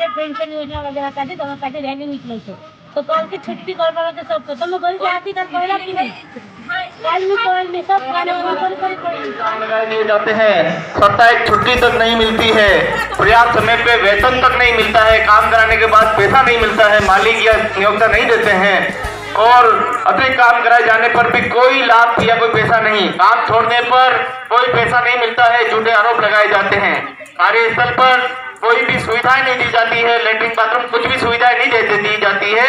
Pension योजना वगैरह का दवा रहने निकले तो कौन की छुट्टी करवा के सब तो मैं बोल जाती कर कोयला की नहीं सब लगाए दिए जाते हैं, साप्ताहिक छुट्टी तक नहीं मिलती है, पर्याप्त समय पे वेतन तक नहीं मिलता है, काम कराने के बाद पैसा नहीं मिलता है, मालिक या नियोक्ता नहीं देते हैं और अतिरिक्त काम कराए जाने पर भी कोई लाभ या कोई पैसा नहीं, काम छोड़ने पर कोई पैसा नहीं मिलता है, झूठे आरोप लगाए जाते हैं। कार्यस्थल पर कोई भी सुविधाएं नहीं दी जाती है, लेटरिन बाथरूम कुछ भी सुविधाएं नहीं दी जाती है।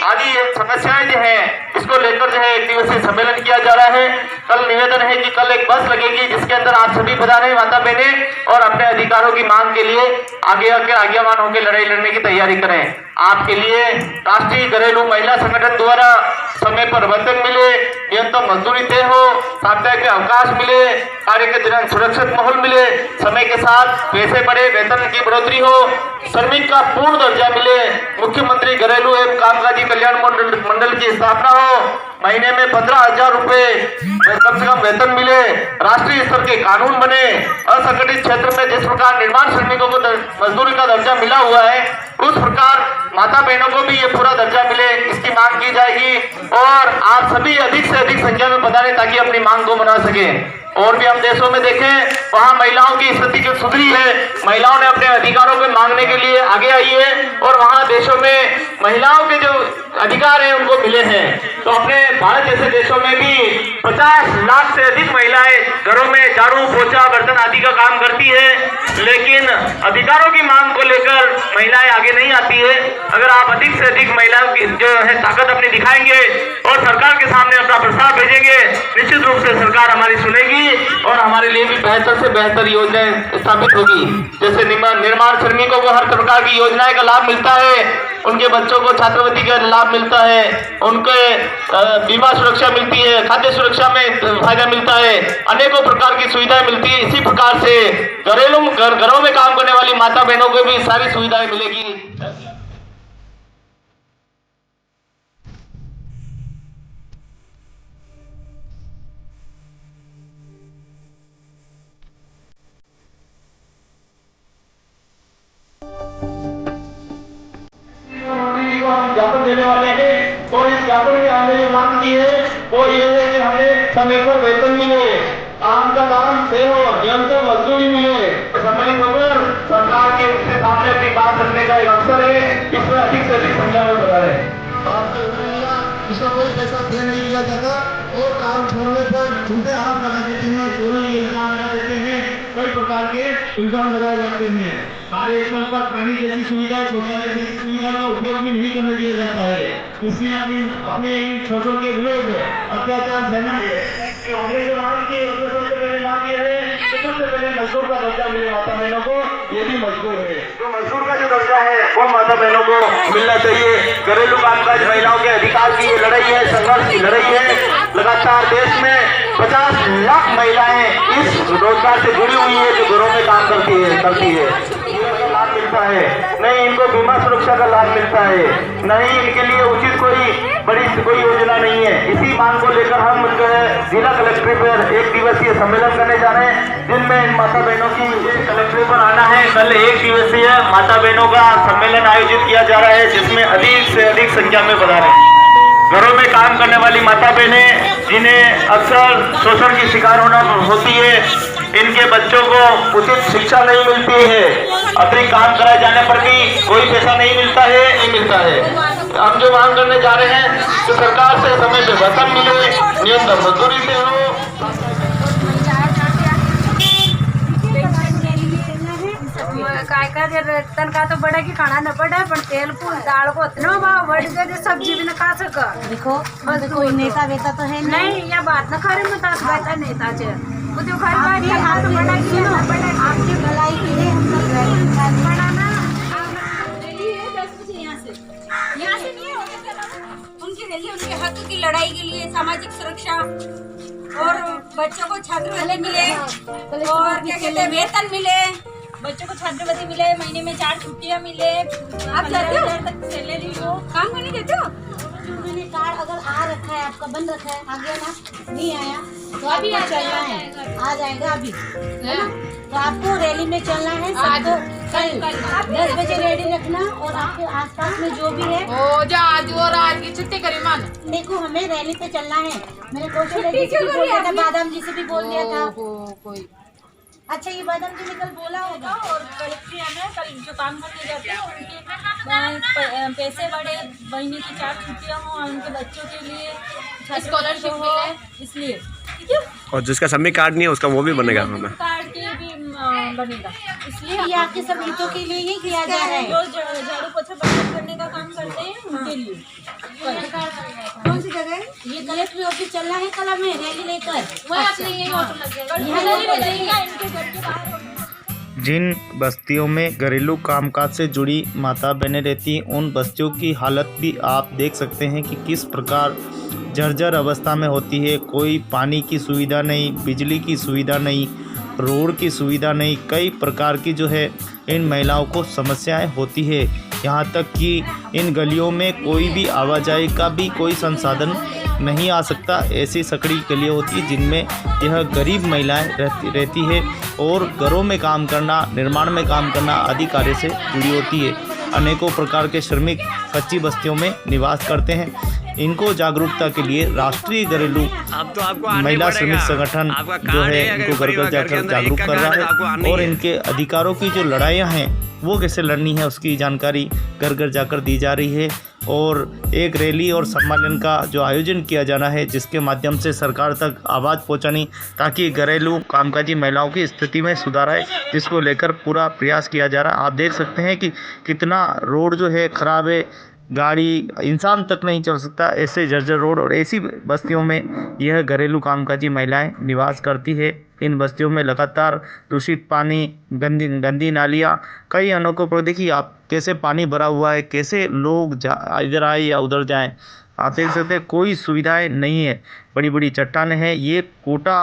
आदि समस्याएं जो है इसको लेकर जो है एक दिवसीय सम्मेलन किया जा रहा है। कल निवेदन है कि कल एक बस लगेगी जिसके अंदर आप सभी पधारें माता बहनें और अपने अधिकारों की मांग के लिए आगे आकर आज्ञावान होकर लड़ाई लड़ने की तैयारी करें। आपके लिए राष्ट्रीय घरेलू महिला संगठन द्वारा समय पर वेतन मिले, न्यूनतम मजदूरी तय हो, साप्ताहिक अवकाश मिले, कार्य के दौरान सुरक्षित माहौल मिले, समय के साथ पैसे बढ़े, वेतन की बढ़ोतरी हो, श्रमिक का पूर्ण दर्जा मिले, मुख्यमंत्री घरेलू एवं कामकाजी कल्याण मंडल की स्थापना हो, महीने में 15,000 रुपए कम से कम वेतन मिले, राष्ट्रीय स्तर के कानून बने, असंगठित क्षेत्र में जिस प्रकार निर्माण श्रमिकों को मजदूरी का दर्जा मिला हुआ है उस प्रकार माता बहनों को भी ये पूरा दर्जा मिले, इसकी मांग की जाएगी और आप सभी अधिक से अधिक संख्या में पधारें ताकि अपनी मांग को बना सके। और भी हम देशों में देखें वहां महिलाओं की स्थिति जो सुधरी है, महिलाओं ने अपने अधिकारों को मांगने के लिए आगे आई है और वहां देशों में महिलाओं के जो अधिकार हैं उनको मिले हैं। तो अपने भारत जैसे देशों में भी 50 लाख से अधिक महिलाएं घरों में झाड़ू पोछा बर्तन आदि का काम करती है, लेकिन अधिकारों की मांग को लेकर महिलाएं आगे नहीं आती है। अगर आप अधिक से अधिक महिलाओं की जो है ताकत अपनी दिखाएंगे और सरकार के सामने अपना प्रस्ताव भेजेंगे, निश्चित रूप से सरकार हमारी सुनेगी और हमारे लिए भी बेहतर से बेहतर योजनाएं स्थापित होगी। जैसे निर्माण श्रमिकों को हर प्रकार की योजनाएं का लाभ मिलता है, उनके बच्चों को छात्रवृत्ति का लाभ मिलता है, उनके बीमा सुरक्षा मिलती है, खाद्य सुरक्षा में फायदा मिलता है, अनेकों प्रकार की सुविधाएं मिलती है। इसी प्रकार से घरों में काम करने वाली माता बहनों को भी सारी सुविधाएं मिलेगी। ज्ञापन देने वाले हैं तो इस ज्ञापन में हमने मांग की है वो ये है कि हमें समय पर वेतन मिले, काम का काम से हो, न्यूनतम मजदूरी मिले, समय पर सरकार के उसके सामने अपनी बात रखने का एक अवसर है, इसमें अधिक से अधिक संख्या में बता रहे इसका कोई पैसा दे नहीं दिया जाता और काम छोड़ने पर झूठे आरोप लगा देते हैं, चोरी इल्जाम लगा देते हैं, कई प्रकार के इल्जाम लगाए जाते हैं। कार्यस्थल पर पानी जैसी सुविधा सुविधा का उपयोग भी नहीं करने दिया जाता है। इसलिए अपने इन छोटों के विरोध अत्याचार सबसे पहले मजदूर का दर्जा मिले माता बहनों को, ये भी मजदूर है तो मजदूर का जो दर्जा है वो माता बहनों को मिलना चाहिए। घरेलू कामकाज महिलाओं के अधिकार की ये लड़ाई है, संघर्ष की लड़ाई है। लगातार देश में 50 लाख महिलाएं इस रोजगार से जुड़ी हुई है जो घरों में काम करती है। लाभ मिलता है नहीं, इनको बीमा सुरक्षा का लाभ मिलता है नहीं, इनके लिए उचित कोई योजना नहीं है। इसी मांग को लेकर हम जो है जिला कलेक्ट्रेट पर एक दिवसीय सम्मेलन करने जा रहे हैं, जिनमें इन माता बहनों की कलेक्ट्रेट पर आना है। कल एक दिवसीय माता बहनों का सम्मेलन आयोजित किया जा रहा है, जिसमें अधिक से अधिक संख्या में पधारें। घरों में काम करने वाली माता बहनें जिन्हें अक्सर शोषण की शिकार होती है, इनके बच्चों को उचित शिक्षा नहीं मिलती है, अतिरिक्त काम कराए जाने पर भी कोई पैसा नहीं मिलता है। हम जो मांग करने जा रहे हैं कि सरकार से समय पे वेतन मिले, न्यूनतम मजदूरी से हो। काय वेतन का तो बड़ा की खाना न पड़े पर तेल फूल दाल को इतना भाव बढ़ गए सब्जी भी न खा सक। देखो कोई नेता वेता तो है नहीं, यह बात न खरे मत बेटा नेता चे मुझे खरी बात है। हाथ बड़ा की ना आपकी भलाई के लिए हम लोग बड़ा ना यहाँ से नहीं उनकी रैली उनके हक की लड़ाई के लिए, सामाजिक सुरक्षा और बच्चों को छात्रवृत्ति मिले और क्या कहते हैं वेतन मिले, बच्चों को छात्रवृत्ति मिले, महीने में 4 छुट्टियां मिले। आप जाते हो सैलरी हो, काम करने देते हो। कार्ड अगर आ रखा है आपका बन रखा है, आ गया ना नहीं आया तो अभी आ जाएगा, आ जाएगा अभी है ना। तो आपको रैली में चलना है सबको कल 10 बजे रेडी रखना और आपके आसपास में जो भी है ओ जा आज और आज की छुट्टी करी मान। देखो हमें रैली पे चलना है। मैंने कौशल जी से भी बोल दिया था, बादाम जी से भी बोल दिया था। कोई अच्छा ये बादाम जी ने कल बोला होगा। और कलेक्ट्री हमें कल जो काम करने जाते हैं उनके पैसे बढ़े, महीने की 4 छुट्टियाँ हों उनके बच्चों के लिए स्कॉलरशिप मिले इसलिए और जिसका श्रमिक कार्ड नहीं है उसका वो भी बनेगा हमें। कार्ड के भी बनेगा इसलिए ये आपके सब हितों के लिए ही किया जा रहा है। जो झाड़ू पोछा बर्तन करने का काम करते हैं उनके लिए। कौन सी जगह? ये कलेक्ट्री ऑफिस चलना है कल हमें रैली लेकर। वही अपने यही ऑटो लग जाएगा। इनके घर के बाहर जिन बस्तियों में घरेलू कामकाज से जुड़ी माता बहनें रहती हैं उन बस्तियों की हालत भी आप देख सकते हैं कि किस प्रकार जर्जर अवस्था में होती है। कोई पानी की सुविधा नहीं, बिजली की सुविधा नहीं, रोड की सुविधा नहीं, कई प्रकार की जो है इन महिलाओं को समस्याएं होती है। यहाँ तक कि इन गलियों में कोई भी आवाजाही का भी कोई संसाधन नहीं आ सकता। ऐसी सकड़ी गलियाँ होती है जिनमें यह गरीब महिलाएं रहती है और घरों में काम करना, निर्माण में काम करना आदि कार्य से जुड़ी होती है। अनेकों प्रकार के श्रमिक कच्ची बस्तियों में निवास करते हैं। इनको जागरूकता के लिए राष्ट्रीय घरेलू महिला श्रमिक संगठन जो है इनको घर घर जाकर जागरूक कर रहा है और इनके अधिकारों की जो लड़ाइयाँ हैं वो कैसे लड़नी है उसकी जानकारी घर घर जाकर दी जा रही है। और एक रैली और सम्मेलन का जो आयोजन किया जाना है जिसके माध्यम से सरकार तक आवाज़ पहुंचानी ताकि घरेलू कामकाजी महिलाओं की स्थिति में सुधार आए, जिसको लेकर पूरा प्रयास किया जा रहा है। आप देख सकते हैं कि कितना रोड जो है ख़राब है, गाड़ी इंसान तक नहीं चल सकता, ऐसे जर्जर रोड और ऐसी बस्तियों में यह घरेलू कामकाजी महिलाएं निवास करती है। इन बस्तियों में लगातार दूषित पानी, गंदी नालियाँ, कई अनोखों पर देखिए आप कैसे पानी भरा हुआ है, कैसे लोग इधर आए या उधर जाएं। आप देख सकते हैं कोई सुविधाएं नहीं है, बड़ी बड़ी चट्टानें हैं। ये कोटा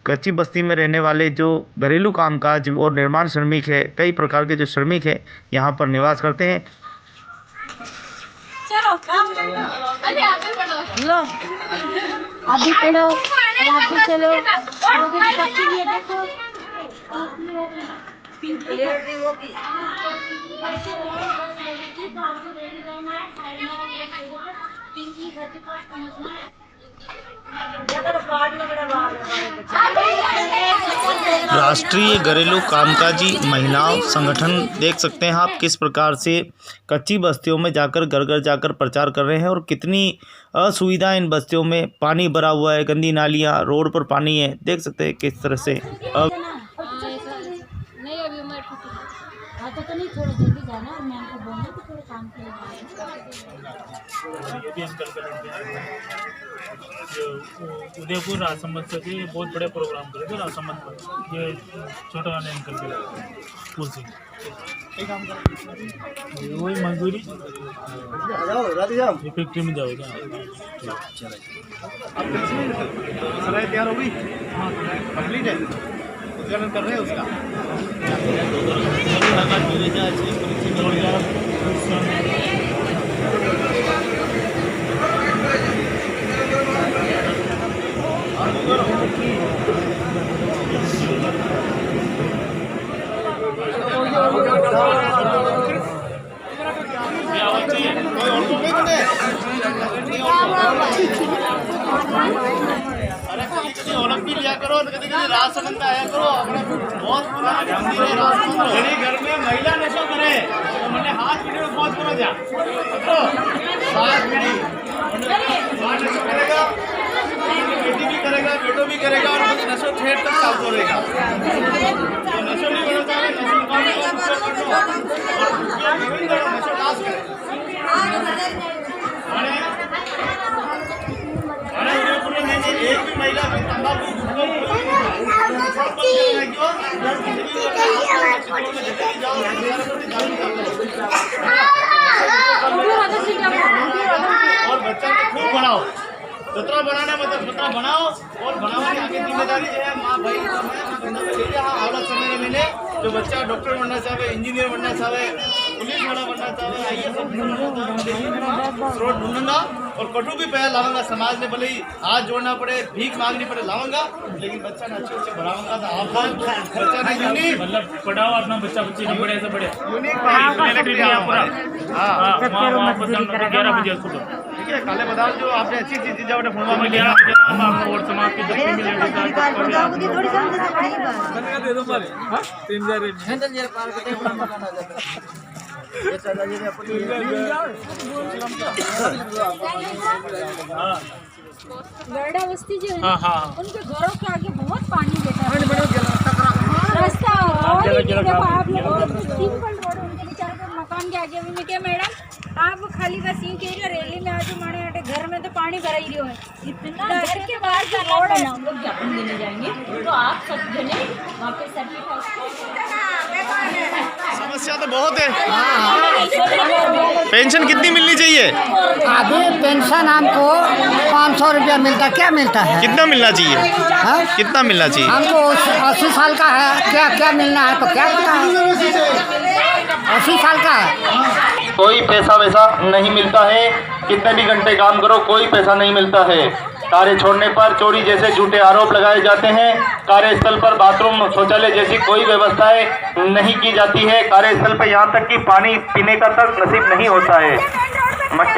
कच्ची बस्ती में रहने वाले जो घरेलू कामकाज और निर्माण श्रमिक है, कई प्रकार के जो श्रमिक है यहाँ पर निवास करते हैं। अरे आप भी पढ़ो। लो अभी पढ़ो आप भी चलो। ये देखो राष्ट्रीय घरेलू कामकाजी महिलाओं संगठन देख सकते हैं आप किस प्रकार से कच्ची बस्तियों में जाकर घर घर जाकर प्रचार कर रहे हैं और कितनी असुविधा इन बस्तियों में, पानी भरा हुआ है, गंदी नालियाँ, रोड पर पानी है, देख सकते हैं किस तरह से। अब नहीं अभी मैं तो नहीं, थोड़ा जल्दी जाना और मैम को बोलना कि थोड़ा काम के उदयपुर राजसमंद से भी बहुत बड़े प्रोग्राम करे थे। राजसमंद पर ये छोटा वाले अंकल के स्कूल से वही मजदूरी फैक्ट्री में जाओ। सराय तैयार हो गई, कंप्लीट है, उद्घाटन कर रहे हैं उसका। औरत भी लिया करो, कभी कभी राजसमंद में आया करो, अपना बहुत पुराना मंदिर है राजसमंद। मेरे घर में महिला नशा करे तो मैंने हाथ पीढ़ी में पहुंच करो जा नशा करेगा, बेटी भी करेगा, बेटो भी करेगा और नशो ठेठ तक चालू रहेगा। तो नशो नहीं करना चाहिए, नशो नशो नाश करे। एक भी महिला तंबाकू और बच्चा को खूब बनाओ, जितना बनाना मतलब उतना बनाओ और बनाने आगे जिम्मेदारी जो है माँ भाई हालत समय मिले। जो बच्चा डॉक्टर बनना चाहे, इंजीनियर बनना चाहे, पुलिस वाला बनना चाहे, IAS ऑफिसर बनना चाहे, रोड ढूंढना और कटु भी पहल लावांगा। समाज ने भले ही हाथ जोड़ना पड़े, भीख मांगनी पड़े, लावांगा, लेकिन बच्चा ना अच्छे से बढ़ाऊंगा। तो आप बच्चा ना यूनिक मतलब पढ़ाओ अपना बच्चा बच्ची नहीं पढ़े ऐसे पढ़े यूनिक पूरा 11 बजे उसको ठीक है। काले बाजार जो आपने अच्छी चीज दी जाओ फोन में 11 बजे आपको और समाज के जितने भी लेडीज गरडा बस्ती जो है हाँ हाँ उनके घरों के आगे बहुत पानी देता है। रास्ता रोड ही नहीं, देखो आप लोगों के सिंपल रोड उनके बेचारे के मकान के आगे में क्या मैडम आप खाली बस यूं कह रही हो रैली में आज माने आटे घर में तो पानी भरा ही रहो है। इतना घर के बाहर का रोड है। हम लोग ज्ञापन देने जाएंगे तो आप सब जने वहाँ पे समस्या तो बहुत है। पेंशन कितनी मिलनी चाहिए? अभी पेंशन हमको 500 रुपया मिलता, क्या मिलता है? कितना मिलना चाहिए? हाँ? कितना मिलना चाहिए? हमको 80 साल का है, क्या क्या मिलना है तो क्या पता है? 80 साल का है। कोई पैसा वैसा नहीं मिलता है। कितने भी घंटे काम करो कोई पैसा नहीं मिलता है। कार्य छोड़ने पर चोरी जैसे झूठे आरोप लगाए जाते हैं। कार्यस्थल पर बाथरूम शौचालय जैसी कोई व्यवस्थाएं नहीं की जाती है। कार्यस्थल पर यहाँ तक कि पानी पीने का तक नसीब नहीं होता है।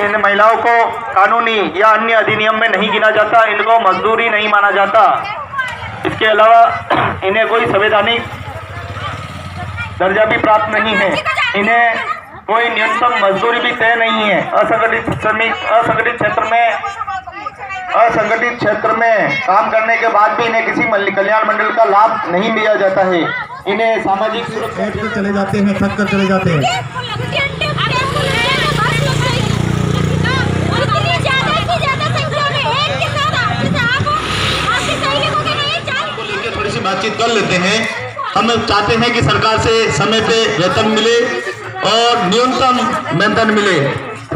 इन महिलाओं को कानूनी या अन्य अधिनियम में नहीं गिना जाता, इनको मजदूरी नहीं माना जाता। इसके अलावा इन्हें कोई संवैधानिक दर्जा भी प्राप्त नहीं है। इन्हें कोई न्यूनतम मजदूरी भी तय नहीं है। असंगठित क्षेत्र में काम करने के बाद भी इन्हें किसी कल्याण मंडल का लाभ नहीं लिया जाता है। इन्हें सामाजिक सुरक्षा चले जाते हैं, थक कर चले जाते हैं। थोड़ी सी बातचीत कर लेते हैं। हम चाहते हैं कि सरकार से समय पे वेतन मिले और न्यूनतम वेतन मिले।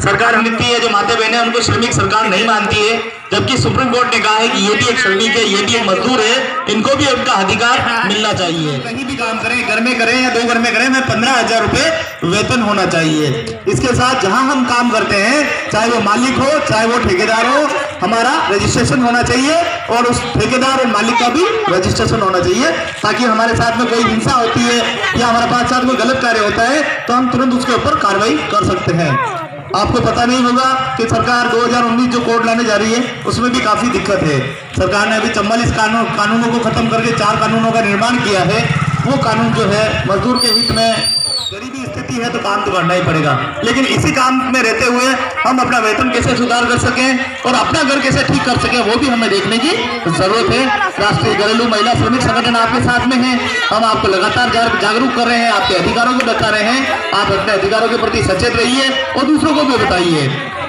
सरकार नीति है जो माता बहनें उनको श्रमिक सरकार नहीं मानती है, जबकि सुप्रीम कोर्ट ने कहा है कि ये भी एक श्रमिक है, ये भी एक मजदूर है, इनको भी उनका अधिकार मिलना चाहिए। कहीं भी काम करें, घर में करें या 2 घर में करें, हमें 15,000 रुपए वेतन होना चाहिए। इसके साथ जहां हम काम करते हैं, चाहे वो मालिक हो चाहे वो ठेकेदार हो, हमारा रजिस्ट्रेशन होना चाहिए और उस ठेकेदार और मालिक का भी रजिस्ट्रेशन होना चाहिए, ताकि हमारे साथ में कोई हिंसा होती है या हमारे पास साथ में गलत कार्य होता है तो हम तुरंत उसके ऊपर कार्रवाई कर सकते हैं। आपको पता नहीं होगा कि सरकार 2019 जो कोड लाने जा रही है उसमें भी काफी दिक्कत है। सरकार ने अभी 44 कानूनों को खत्म करके 4 कानूनों का निर्माण किया है। वो कानून जो है मजदूर के हित में, गरीबी स्थिति है तो काम तो करना ही पड़ेगा, लेकिन इसी काम में रहते हुए हम अपना वेतन कैसे सुधार कर सकें और अपना घर कैसे ठीक कर सकें वो भी हमें देखने की जरूरत है। राष्ट्रीय घरेलू महिला श्रमिक संगठन आपके साथ में है। हम आपको लगातार जागरूक कर रहे हैं, आपके अधिकारों को बता रहे हैं। आप अपने अधिकारों के प्रति सचेत रहिए और दूसरों को भी बताइए,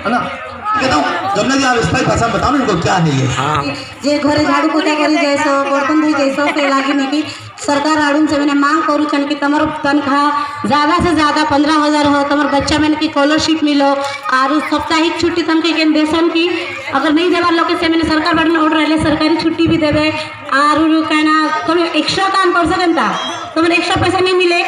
है ना। कहता हूँ जब जी आप स्थायी भाषा बताओ इनको क्या है ये। जे घरे झाड़ू पोछा करी जैसो बर्तन धोई जैसो से लागी नहीं कि सरकार आड़ू से मैंने मांग करूँ कि तमर तनख्वाह ज़्यादा से ज़्यादा 15,000 हो, तमर बच्चा मैंने की स्कॉलरशिप मिलो और साप्ताहिक छुट्टी तमके के देशन की अगर नहीं देवा लोग से मैंने सरकार बड़े ऑर्डर रहे सरकारी छुट्टी भी देवे और कहना तुम एक्स्ट्रा काम कर सकन था तो मैंने एक्स्ट्रा पैसा नहीं मिले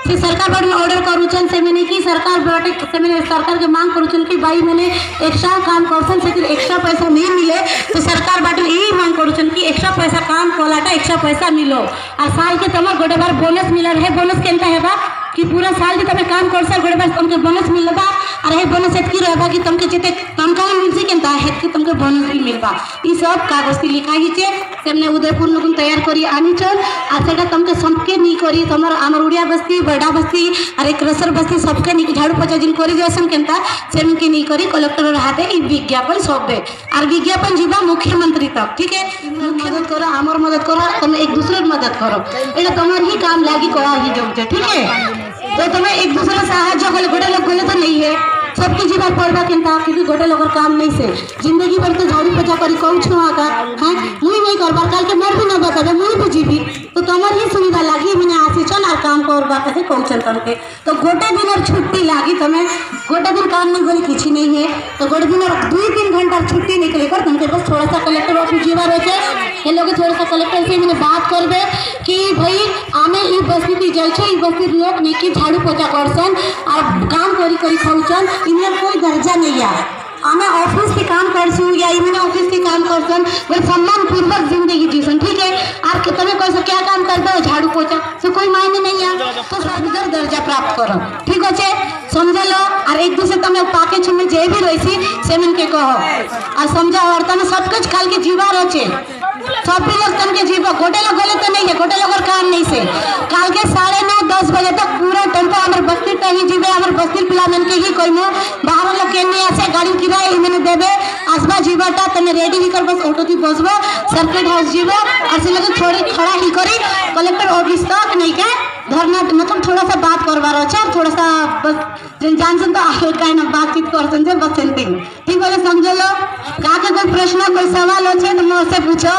से सरकार बड़े ऑर्डर करूचन से मैंने की सरकार बटे से मैंने सरकार के मांग करूचन कि भाई मैंने एक्स्ट्रा काम करसन से एक्स्ट्रा पैसा नहीं मिले तो सरकार बाटे यही मांग करूचन कि एक्स्ट्रा पैसा काम कोलाटा एक्स्ट्रा पैसा मिलो और साल के तमर गोटे बार बोनस मिला रहे। बोनस केनता है बा कि पूरा साल जो तमें काम कर गोटे बार तुमके बोनस मिलबा और ये बोनस एतकी रहबा कि तुमके जिते तनख्वाह मिलसी केनता है कि तुमके बोनस भी मिलबा। ई सब कागज की लिखा हिचे सेमने उदयपुर लोगन तैयार करी आनीचन और सेटा तुमके सबके नहीं करी तमर आमर उड़िया बस्ती बड़ा बस्ती और एक रसर बस्ती सबके नहीं झाड़ू पोछा जिन करी जैसन केनता सेमके नहीं करी कलेक्टर हाथे ई विज्ञापन सौंपे और विज्ञापन जीवा मुख्यमंत्री तक। ठीक है, मदद करो आमर मदद करो तुम एक दूसरे की मदद करो, ये तुम्हार ही काम लागी करा ही जो। ठीक है, तो तुम्हें एक दूसरे साहाଯ୍य कले गोटे लोग गले तो नहीं है सबके जीवन पड़वा केनता क्योंकि गोटे लोग काम नहीं से जिंदगी भर तो झाड़ू पोछा करी कहूँ छुआ का हाँ मुई नहीं करबार काल के मोर भी न बताबे मुई भी जीवी तो तुम्हार ही सुविधा लागी मैंने आसीचन और काम करवा कैसे कहूँ तमके तो गोटे दिन और छुट्टी लागी तुम्हें गोटे दिन काम नहीं गली किसी नहीं है तो गोटे दिन और 2-3 घंटा छुट्टी निकले कर तुमके बस थोड़ा सा कलेक्टर ऑफिस जीवा रहे ये लोग थोड़ा सा कलेक्टर से मैंने बात करबे कि भाई आमे ई बस्ती थी जाए ई बस्ती लोग नहीं कि झाड़ू पोछा करसन और काम करी खाऊचन इन्हें कोई दर्जा नहीं है आमे ऑफिस के काम करछू या इमने ऑफिस के काम करछन वो सम्मान पूर्वक जिंदगी जीसन, ठीक है। आप के तमे कोई क्या काम करते हो, झाड़ू पोछा से कोई मायने नहीं है, तो सर्वोदय दर्जा प्राप्त करो, ठीक अच्छे समझ लो। और एक दूसरे तमे पाके छुमे जे भी रहीसी सेमन के कहो और समझा। और तमे सब कुछ काल के जीवार होचे, सब भी लोग तन के जीवा गोटे लोग गले तो नहीं है, गोटे लोग काम नहीं से काल के 9:30-10 बजे तक पूरा टेम्पो हमारे बस्ती पे ही जीवे, हमारे बस्ती पिला मन के ही कोई मो बाहर लोग के नहीं ऐसे गाड़ी किराए ही मैंने देवे आसबा जीवाटा तने रेडी ही कर बस ऑटो थी बसबो सर्किट हाउस जीवो और से लोग थोड़ी खड़ा ही करी कलेक्टर ऑफिस तक नहीं के धरना, मतलब थोड़ा सा बात करवार अच्छा, थोड़ा सा बस जानसन तो आगे का ना बातचीत करसन जे बस सेंटिंग, ठीक बोले समझ लो। का के कोई प्रश्न कोई सवाल हो छे तो मुझसे पूछो।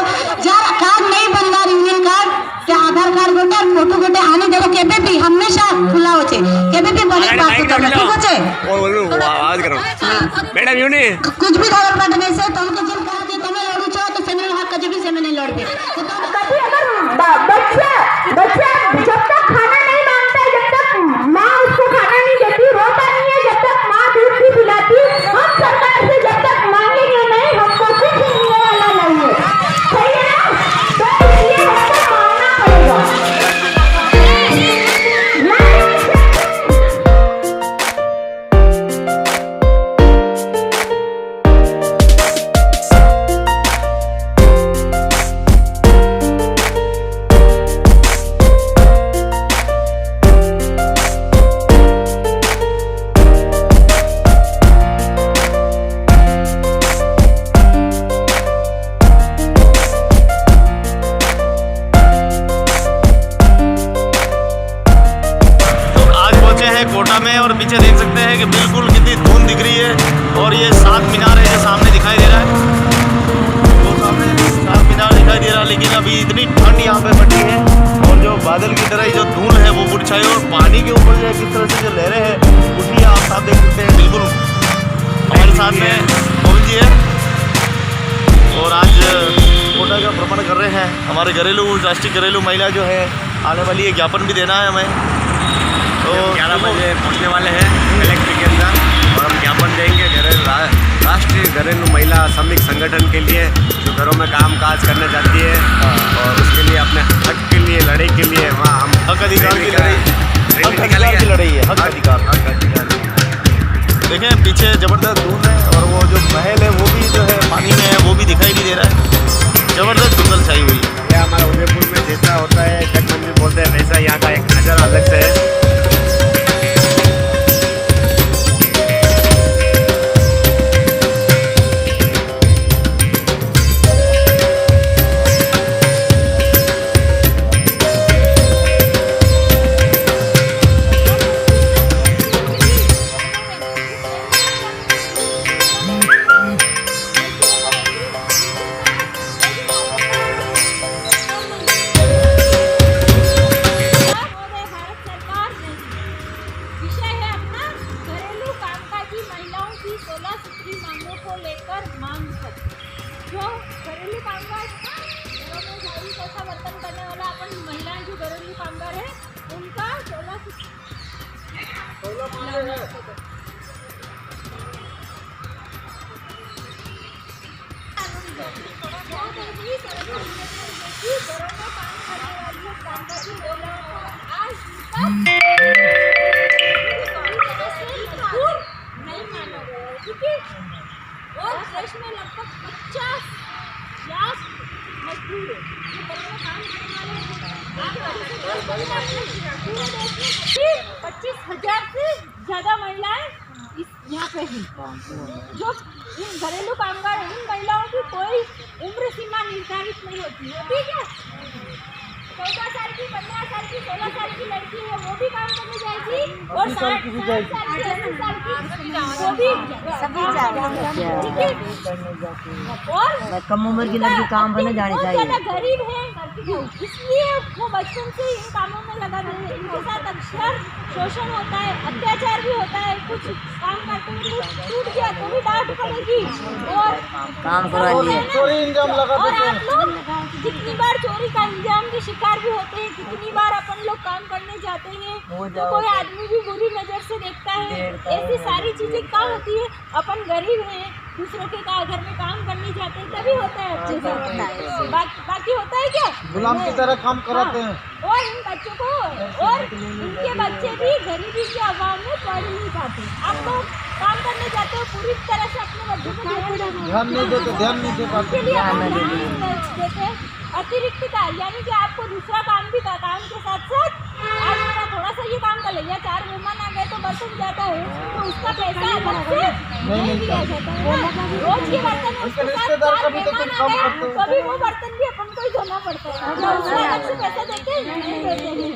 यार कार्ड नहीं बनवा यूनियन कार्ड के आधार कार्ड गोटे और फोटो गोटे आने देखो केबे भी हमेशा खुला हो छे, केबे भी बने बात कर ठीक हो छे। बोलो आवाज करो मैडम यूनी कुछ भी खबर पड़ नहीं से तुम के जिन कहा दे तुम्हें लड़ू छो तो सेने हक कभी भी से नहीं लड़बे। कभी अगर बच्चा जब तक खाना नहीं मांगता है, जब तक माँ उसको खाना नहीं देती, रोता नहीं है, जब तक माँ दूध नहीं पिलाती, हम सरकार से जब तक मांगेंगे नहीं हमको कुछ मिलने वाला नहीं है, सही है ना। तो इसलिए हमको मांगना पड़ेगा। कोटा में और पीछे देख सकते हैं कि बिल्कुल कितनी धुंध दिख रही है और ये 7 मीनार है जो सामने दिखाई दे रहा है, वो सामने 7 मीनार दिखाई दे रहा है। लेकिन अभी इतनी ठंड यहाँ पे पड़ी है और जो बादल की तरह जो धूल है वो बुढ़ छाई और पानी के ऊपर जो है किस तरह से जो लहरें हैं उठी आप साथ देख सकते हैं। बिल्कुल हमारे साथ में गोविंद जी है और आज कोटा का भ्रमण कर रहे हैं। हमारे घरेलू राष्ट्रीय घरेलू महिला जो है आने वाली है, ज्ञापन भी देना है हमें, तो 11 बजे पहुँचने वाले हैं कलेक्टर के अंदर और हम ज्ञापन देंगे राष्ट्रीय घरेलू महिला श्रमिक संगठन के लिए जो घरों में काम काज करना चाहती है और उसके लिए अपने हक के लिए लड़ाई के लिए वहाँ हम हक अधिकार की लड़ाई, हक अधिकार की लड़ाई है, हक अधिकार। देखें पीछे जबरदस्त धूल है और वो जो महल है वो भी जो है पानी में है, वो भी दिखाई नहीं दे रहा है, जबरदस्त धुंधल छाई हुई है। यह हमारा उदयपुर में जैसा होता है जगमंदिर बोलते हैं वैसा यहाँ का एक नज़ारा अलग से है। जो घरेलू कामगार घरों में झाड़ू पोछा बर्तन करने वाला अपन महिलाएं जो घरेलू कामगार है उनका 16 और देश में लगभग 50 लाख मजदूर है जो घरों में काम करने वाले पूरे देश में 25,000 से ज़्यादा महिलाएं इस यहाँ पे हैं। जो इन घरेलू कामगार इन महिलाओं की कोई उम्र सीमा निर्धारित नहीं होती है, ठीक है। 14 साल की, 15 साल की, 16 साल की लड़की है वो भी काम करने जाएगी और 60 साल की, 80 साल की वो भी सभी ठीक है। और कम उम्र की लड़की काम करने जानी चाहिए। ज़्यादा गरीब है इसलिए वो बचपन से इन कामों में लगा रहे हैं। इनके साथ अक्सर शोषण होता है, अत्याचार भी होता है। कुछ काम करते हुए कुछ टूट गया तो भी डांट पड़ेगी और काम करा लिए और आप लोग जितनी बार चोरी का इंजाम के शिकार भी होते हैं। कितनी बार अपन लोग काम करने जाते हैं तो कोई आदमी भी बुरी नज़र से देखता है। ऐसी सारी चीज़ें क्या होती है, अपन गरीब हैं, दूसरों के घर में काम करने जाते हैं तभी होता है अच्छे से। बाकी होता है क्या, गुलाम की तरह काम कराते हैं। और इन बच्चों को, और इनके बच्चे भी गरीबी के अभाव में पढ़ नहीं पाते। आप लोग काम करने जाते हो, पूरी तरह से अपने बच्चों को ध्यान नहीं दे पाते। के लिए देते अतिरिक्त का, यानी कि आपको दूसरा काम भी था, काम के साथ साथ आज मेरा थोड़ा सा ये काम कर लिया, 4 मेहमान आ गए तो बर्तन जाता है तो उसका पैसा अलग से नहीं दिया जाता है ना। रोज के बर्तन उसके साथ 4 मेहमान आ गए तभी वो बर्तन भी अपन को ही धोना पड़ता है, तो उसका अलग से पैसा देते हैं नहीं देते हैं।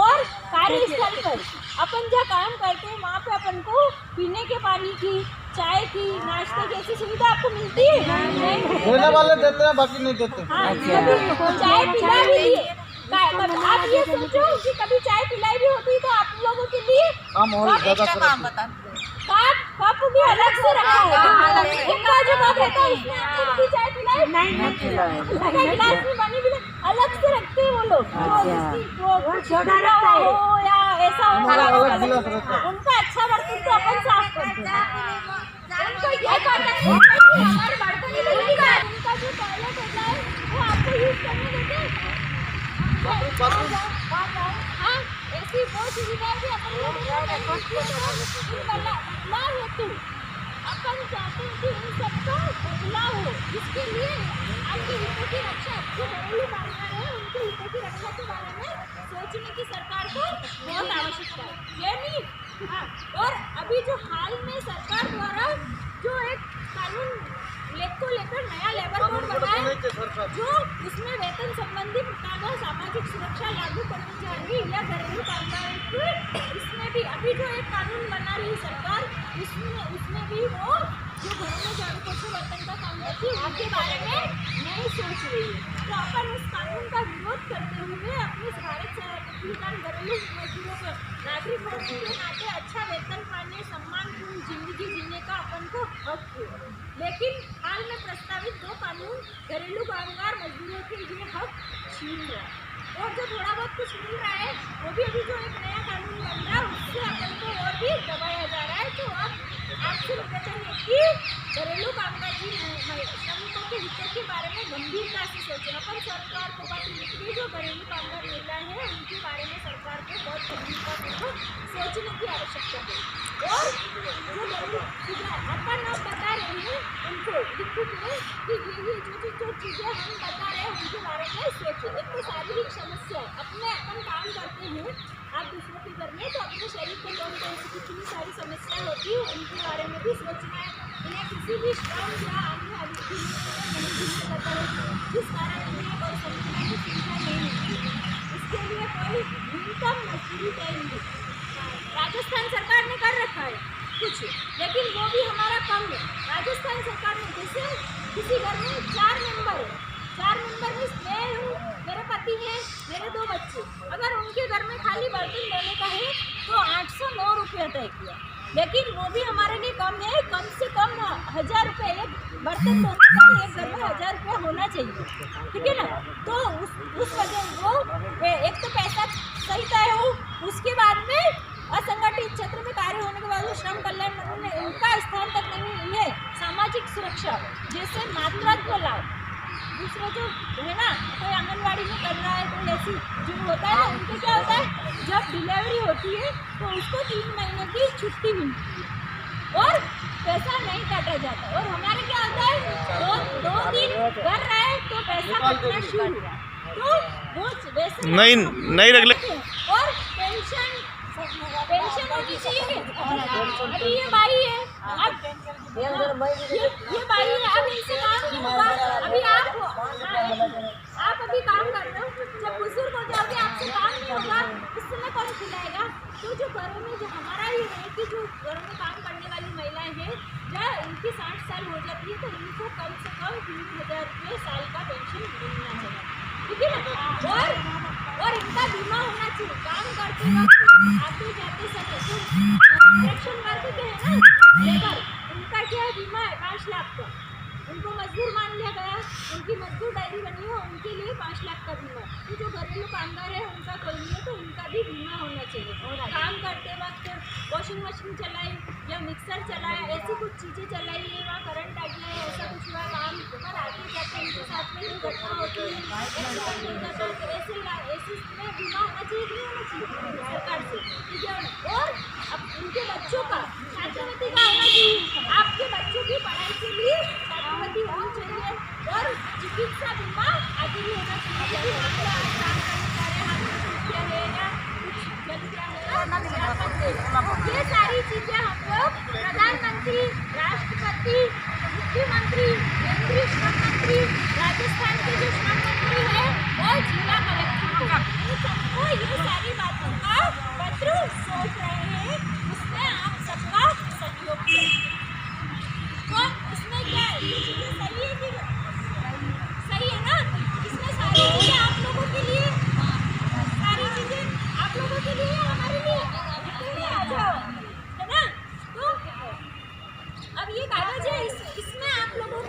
और कार्यस्थल पर अपन जहाँ काम करते हैं वहाँ पे अपन को पीने के पानी की, चाय की, नाश्ते की ऐसी सुविधा आपको मिलती है? नहीं। देने वाले देते हैं, बाकी नहीं देते। हाँ, कभी चाय पिला भी लिए, आप ये सोचो कि कभी चाय पिलाई भी होती तो आप लोगों के लिए काम और ज़्यादा काम कप भी अलग से रखा है। इनका जो कप होता है उसमें आपको कभी चाय पिलाई नहीं, गिलास में पानी भी अलग से रखते हैं वो लोग, छोटा हो या ऐसा हो, उनका अच्छा बर्तन तो अपन साफ करते हैं। उनको ये हमारे बर्तन ही नहीं का, उनका जो टॉयलेट होता है वो आपको यूज करने देते हैं। हाँ, ऐसी बहुत सुविधाएं भी अपन लोग हेतु अपन चाहते हैं कि इन सबका बदलाव हो, जिसके लिए आपके हितों की रक्षा, जो घरेलू कामगार है उनके हितों की रक्षा के बारे में सोचने की सरकार को बहुत आवश्यकता है, ये नहीं। हाँ, और अभी जो हाल में सरकार द्वारा जो एक कानून को लेकर नया लेबर कोड बना है, जो उसमें वेतन संबंधी प्रावधान, सामाजिक सुरक्षा लागू कर्मचारी या घरेलू कामगार के, इसमें भी अभी जो एक कानून बना रही सरकार, उसमें भी वो जो घरों में झाड़ू पोछा बर्तन का काम करती है उनके बारे में नहीं सोच रही है। तो अपन उस कानून का विरोध करते हुए अपने भारत सरकार घरेलू मजदूरों को नागरिक होने के नाते अच्छा वेतन पाने, सम्मानपूर्ण जिंदगी जीने का अपन को हक है। लेकिन हाल में प्रस्तावित 2 कानून घरेलू कामगार मजदूरों के लिए हक छीन रहा है, और जो थोड़ा बहुत कुछ मिल रहा है वो भी अभी जो एक नया कानून बन रहा है उससे अपन को और भी दबाया जा रहा है। तो अब आपसे निवेदन है कि घरेलू कामगार की श्रमिकों के हितों के बारे में गंभीरता से सोचें। अपन सरकार को पत्र लिखिए, जो घरेलू कामगार महिलाएं हैं उनके बारे में सरकार को बहुत गंभीरता से सोचने की आवश्यकता है। और जो अपन आप बता रहे हैं उनको लिखित में कि ये जो चीज़ें हम बता रहे हैं उनके बारे में सोचें। एक तो शारीरिक समस्या है, अपन काम करते हैं आप दूसरों के घर में, तो अपने शरीर को कौन कौन सी कितनी सारी समस्याएं होती है उनके बारे में भी सोचना है। इन्हें किसी भी श्रम या अन्य अधिकार नहीं मिल सकता है, जिस कारण उन्हें कोई समझने की सुविधा नहीं मिलती है, इसके लिए कोई न्यूनतम मजदूरी तय नहीं। राजस्थान सरकार ने कर रखा है कुछ, लेकिन वो भी हमारा कम है। राजस्थान सरकार ने जैसे किसी घर में 4 मेंबर है, 4 मेंबर में मैं हूँ, मेरे पति हैं, मेरे 2 बच्चे, अगर उनके घर में खाली बर्तन धोने का है तो 809 रुपये तय किया, लेकिन वो भी हमारे लिए कम है। कम से कम 1000 रुपये एक बर्तन धोने का, एक घर में 1000 रुपये होना चाहिए, ठीक है ना। तो उस वजह वो एक तो पैसा सही तय हो, उसके बाद में असंगठित क्षेत्र में कार्य होने के बाद वो श्रम कल्याण मंत्री ने उनका स्थान तक नहीं है, सामाजिक सुरक्षा जैसे मातृत्व लाभ, दूसरे जो है ना, कोई आंगनवाड़ी में कर रहा है, कोई ऐसी जो होता है ना, उनको क्या होता है जब डिलीवरी होती है तो उसको 3 महीने की छुट्टी मिलती है और पैसा नहीं काटा जाता। और हमारे क्या होता है 2 दिन कर रहा है तो पैसा कटना शुरू, तो वो वैसे नहीं रख ले। और पेंशन होनी चाहिए। अभी ये बाई है, अब ये बाई है, अब इनसे काम नहीं होगा। अभी आप अभी काम कर रहे हो, जब बुजुर्ग हो जाओगे आपसे काम नहीं होगा, इस समय कौन खिलाएगा। तो जो घरों में जो हमारा ये है कि जो घरों में काम करने वाली महिलाएं हैं, जब इनकी 60 साल हो जाती है तो इनको कम से कम 30,000 रुपये साल का पेंशन मिलना चाहिए, ठीक है ना। और इनका बीमा होना चाहिए। काम करते वक्त आते जाते सब इलेक्शन वर्क के है ना लेबर, उनका क्या बीमा है 5 लाख का। उनको मजदूर मान लिया गया, उनकी मजदूर डायरी बनी है, उनके लिए 5 लाख का बीमा। तो जो कामगार है उनका कोई नहीं है तो उनका भी बीमा होना चाहिए। काम करते वक्त वॉशिंग मशीन चलाई या मिक्सर चलाया, ऐसी कुछ चीज़ें चलाई है, वहाँ करंट आ गया है, ऐसा कुछ हुआ, काम पर आते जाते उनके साथ में ही घटना होती है, एक्सीडेंट हो जाता है, तो ऐसे में बीमा होना चाहिए कि नहीं होना चाहिए सरकार से, ठीक है। और अब उनके बच्चों का छात्रवृत्ति का होना चाहिए, आपके बच्चों की पढ़ाई के लिए छात्रवृत्ति होनी चाहिए, और चिकित्सा बीमा आगे भी होना चाहिए। यदि आप लोग काम करने जा रहे हैं, हाथ में कुछ जल गया है, ये सारी चीजें हम लोग प्रधानमंत्री, राष्ट्रपति, मुख्यमंत्री, केंद्रीय श्रम मंत्री, राजस्थान के जो श्रम मंत्री है और जिला कलेक्टर को सबको ये सारी बातों का पत्र सौंप रहे हैं, उसमें आप सबका सहयोग करें। तो इसमें क्या है, ये चीजें सही है कि सही है ना? इसमें सारी चीजें आप लोगों के लिए, सारी चीजें आप लोगों के लिए, हमारे लिए आ जाओ, है ना? तो अब ये कागज है, इसमें आप लोगों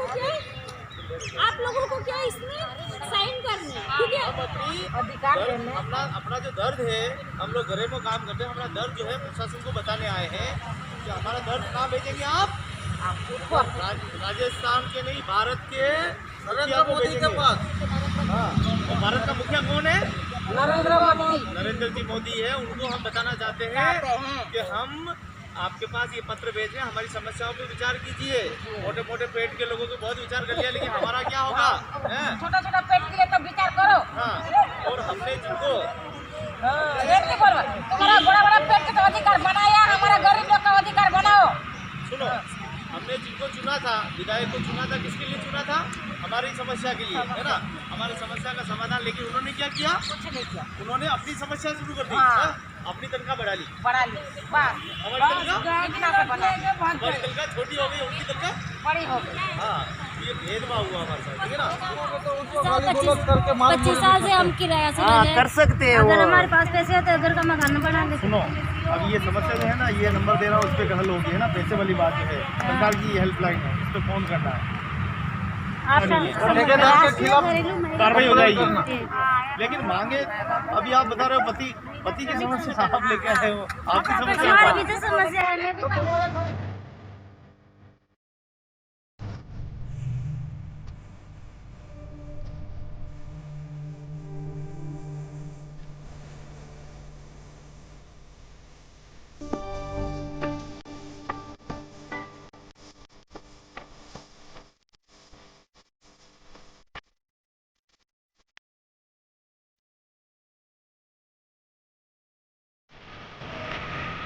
को क्या इसमें साइन करना है, ठीक है? अधिकार अपना जो दर्द है, हम लोग घरे में काम करते हैं, हमारा दर्द जो है प्रशासन को बताने आए हैं कि हमारा दर्द कहाँ भेजेंगे आप? राजस्थान के नहीं, भारत के मुखिया को भेजेंगे। हाँ, और भारत का मुखिया कौन है? नरेंद्र जी मोदी है। उनको हम बताना चाहते हैं कि हम आपके पास ये पत्र भेज रहे हैं, हमारी समस्याओं पे विचार कीजिए। मोटे मोटे पेट के लोगों को बहुत विचार कर लिया, लेकिन हमारा क्या होगा? छोटा छोटा पेट के लिए तो विचार करो। हाँ, और हमने जिनको तुम्हारा बड़ा बड़ा पेट का अधिकार बनाया, हमारा गरीब लोग का अधिकार बनाओ। सुनो, हमने जिनको चुना था, विधायक को चुना था, किसके लिए चुना था? हमारी समस्या के लिए, है ना? हमारी समस्या का समाधान, लेकिन उन्होंने क्या किया? कुछ नहीं किया, उन्होंने अपनी समस्या शुरू कर दी। अपनी तनख्वाह बढ़ा ली, बस हमारी तनख्वाह हमारी तनख्वाह छोटी हो गई, उनकी तनख्वाह बड़ी हो गई। हाँ, ये भेदभाव हुआ हमारे साथ, ठीक है ना? 25 साल से हम किराया से कर सकते हो। अगर हमारे पास पैसे होते उधर का मकान बना लेते। सुनो, अब ये समस्या जो है ना, ये नंबर दे रहा हूँ, उस पर हल होगी, है ना? पैसे वाली बात जो है, सरकार की हेल्पलाइन है, उस पर फोन करना है, ठेकेदार के खिलाफ कार्रवाई हो जाएगी। लेकिन मांगे, अभी आप बता रहे हो पति की समस्या आप लेके आए हो, आपकी समस्या हमारी भी तो समस्या है।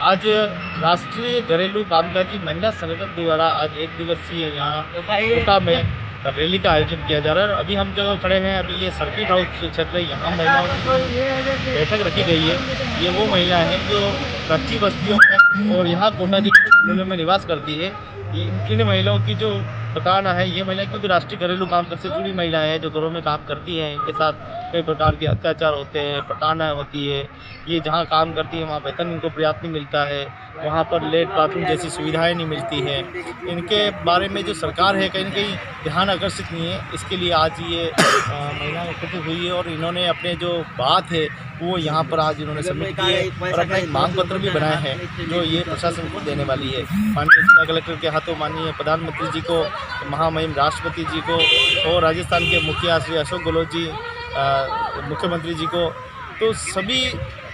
आज राष्ट्रीय घरेलू कामकाजी महिला संगठन द्वारा आज 1 दिवसीय यहाँ कोटा में रैली का आयोजन किया जा रहा है। अभी हम जगह खड़े हैं, अभी ये सर्किट हाउस क्षेत्र है, यहाँ महिलाओं की बैठक रखी गई है। ये वो महिला हैं जो कच्ची बस्तियों में और यहाँ कोटा जिले में निवास करती है। इन महिलाओं की जो बताना है, ये महिलाएं क्योंकि राष्ट्रीय घरेलू काम से जुड़ी महिलाएं हैं जो घरों में काम करती हैं, इनके साथ कई प्रकार के अत्याचार होते हैं, प्रताड़ना होती है। ये जहाँ काम करती है वहाँ वेतन इनको पर्याप्त नहीं मिलता है, वहाँ पर लेट बाथरूम जैसी सुविधाएं नहीं मिलती है। इनके बारे में जो सरकार है कहीं न कहीं ध्यान आकर्षित नहीं है। इसके लिए आज ये महिलाएं एकत्रित हुई है और इन्होंने अपने जो बात है वो यहाँ पर आज इन्होंने सबमिट की है और अपना एक मांग पत्र भी बनाया है जो ये प्रशासन को देने वाली है। माननीय जिला कलेक्टर के हाथों माननीय प्रधानमंत्री जी को, महामहिम राष्ट्रपति जी को और राजस्थान के मुखिया श्री अशोक गहलोत जी, मुख्यमंत्री जी को, तो सभी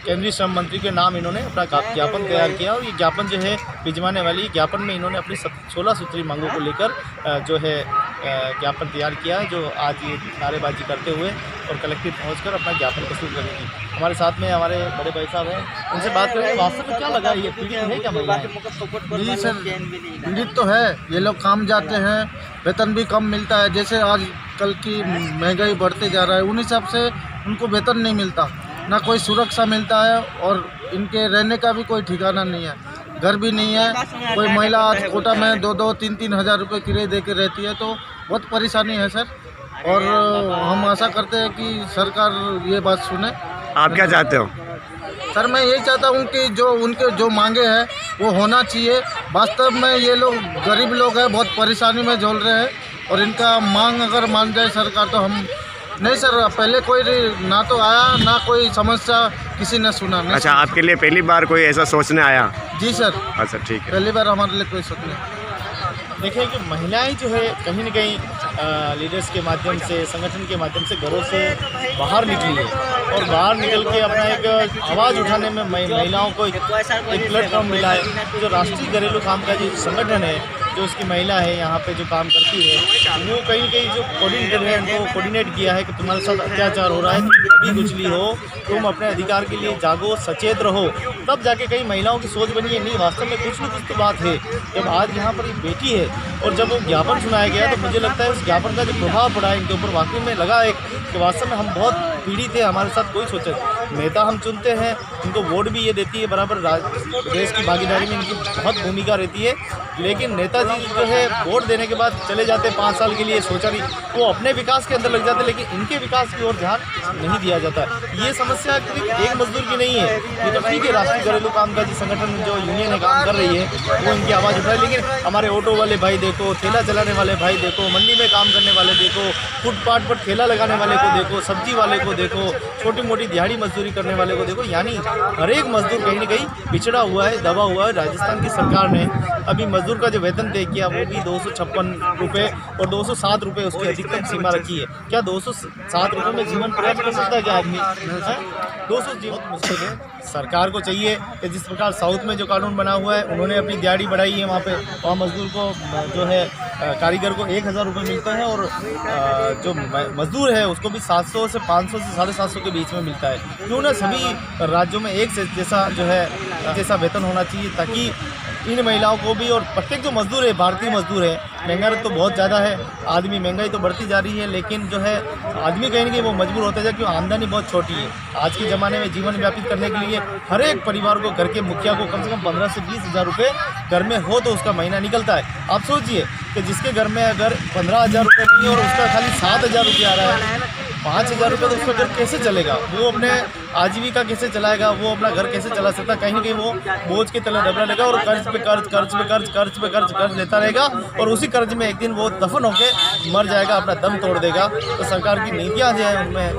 केंद्रीय श्रम मंत्री के नाम इन्होंने अपना ज्ञापन तैयार किया और ये ज्ञापन जो है भिजवाने वाली ज्ञापन में इन्होंने अपनी 16 सूत्री मांगों को लेकर जो है ज्ञापन तैयार किया है, जो आज ये नारेबाजी करते हुए और कलेक्टिव पहुंचकर अपना ज्ञापन प्रस्तुत करेंगी। हमारे साथ में हमारे बड़े भाई साहब हैं, उनसे बात करेंगे वास्तव में क्या लगा, ये पीड़ित है क्या महिलाएं? जी सर, पीड़ित तो है। ये लोग काम जाते हैं, वेतन भी कम मिलता है। जैसे आज कल की महंगाई बढ़ते जा रहा है, उन हिसाब से उनको वेतन नहीं मिलता, ना कोई सुरक्षा मिलता है और इनके रहने का भी कोई ठिकाना नहीं है, घर भी नहीं है। कोई महिला आज कोटा में 2-2, 3-3 हज़ार रुपये किराए दे के रहती है, तो बहुत परेशानी है सर। और हम आशा करते हैं कि सरकार ये बात सुने। आप क्या चाहते हो? सर मैं यही चाहता हूँ कि जो उनके जो मांगे हैं वो होना चाहिए। वास्तव में ये लोग गरीब लोग हैं, बहुत परेशानी में झेल रहे हैं और इनका मांग अगर मान जाए सरकार तो हम नहीं सर, पहले कोई ना तो आया ना कोई समस्या किसी ने सुना। नहीं अच्छा, आपके लिए पहली बार कोई ऐसा सोचने आया? जी सर, अच्छा ठीक है। पहली बार हमारे लिए कोई सोचने। देखिए कि महिलाएं जो है कहीं न कहीं लीडर्स के माध्यम से, संगठन के माध्यम से घरों से बाहर निकली है और बाहर निकल के अपना एक आवाज़ उठाने में महिलाओं को एक प्लेटफॉर्म मिला है। जो राष्ट्रीय घरेलू कामकाजी संगठन है, जो उसकी महिला है यहाँ पे जो काम करती है, वो कहीं कहीं जो कोऑर्डिनेटर है उनको कोऑर्डिनेट किया है कि तुम्हारे साथ अत्याचार हो रहा है, तुम कभी कुचली हो, तुम अपने अधिकार के लिए जागो, सचेत रहो, तब जाके कई महिलाओं की सोच बनी है। नहीं, वास्तव में कुछ न कुछ तो बात है। जब आज यहाँ पर एक बेटी है और जब वो ज्ञापन सुनाया गया तो मुझे लगता है उस ज्ञापन का जो प्रभाव पड़ा है इनके ऊपर, वाकई में लगा एक कि वास्तव में हम बहुत पीड़ित थे, हमारे साथ कोई सोचे। नेता हम चुनते हैं, उनको वोट भी ये देती है बराबर, देश की भागीदारी में इनकी बहुत भूमिका रहती है, लेकिन नेताजी जो है वोट देने के बाद चले जाते 5 साल के लिए, सोचा नहीं, वो अपने विकास के अंदर लग जाते, लेकिन इनके विकास की ओर ध्यान नहीं दिया जाता। ये समस्या एक मजदूर की नहीं है, ये तो ठीक है, राष्ट्रीय घरेलू कामकाजी संगठन जो यूनियन है काम कर रही है वो इनकी आवाज़ उठाए, लेकिन हमारे ऑटो वाले भाई देखो, ठेला चलाने वाले भाई देखो, मंडी में काम करने वाले देखो, फुटपाथ पर ठेला लगाने वाले को देखो, सब्जी वाले को देखो, छोटी मोटी दिहाड़ी मजदूरी करने वाले को देखो, यानी हर एक मजदूर कहीं ना कहीं पिछड़ा हुआ है, दबा हुआ है। राजस्थान की सरकार ने अभी मजदूर का जो वेतन तय किया वो भी 256 रुपये और 207 रुपये उसकी अधिकतम सीमा रखी है। क्या 207 रुपये में जीवन पर्याप्त कर सकता है क्या आदमी? 200 जीवन मुश्किल है। सरकार को चाहिए कि जिस प्रकार साउथ में जो कानून बना हुआ है, उन्होंने अपनी दिहाड़ी बढ़ाई है, वहाँ मजदूर को जो है कारीगर को 1000 रुपये मिलता है और जो मजदूर है उसको भी 700 से 500 से 750 के बीच में मिलता है। क्यों ना सभी राज्यों में एक से जैसा वेतन होना चाहिए, ताकि इन महिलाओं को भी, और प्रत्येक जो मजदूर है, भारतीय मजदूर है, महंगाई तो बहुत ज़्यादा है, आदमी महंगाई तो बढ़ती जा रही है, लेकिन जो है आदमी कहीं ना कहीं वो मजबूर होता है क्योंकि आमदनी बहुत छोटी है। आज के ज़माने में जीवन व्यापित करने के लिए हर एक परिवार को, घर के मुखिया को कम से कम 15 से 20 हज़ार रुपये घर में हो तो उसका महीना निकलता है। आप सोचिए कि जिसके घर में अगर 15,000 रुपये नहीं है और उसका खाली 7,000 रुपये आ रहा है, 5,000 रुपये तो उसका घर कैसे चलेगा? वो अपने आजीविका कैसे चलाएगा? वो अपना घर कैसे चला सकता? कहीं ना कहीं वो बोझ के तले दबने लगा और कर्ज लेता रहेगा और उसी कर्ज में एक दिन वो दफन होके मर जाएगा, अपना दम तोड़ देगा। तो सरकार की नीतियाँ जो है उनमें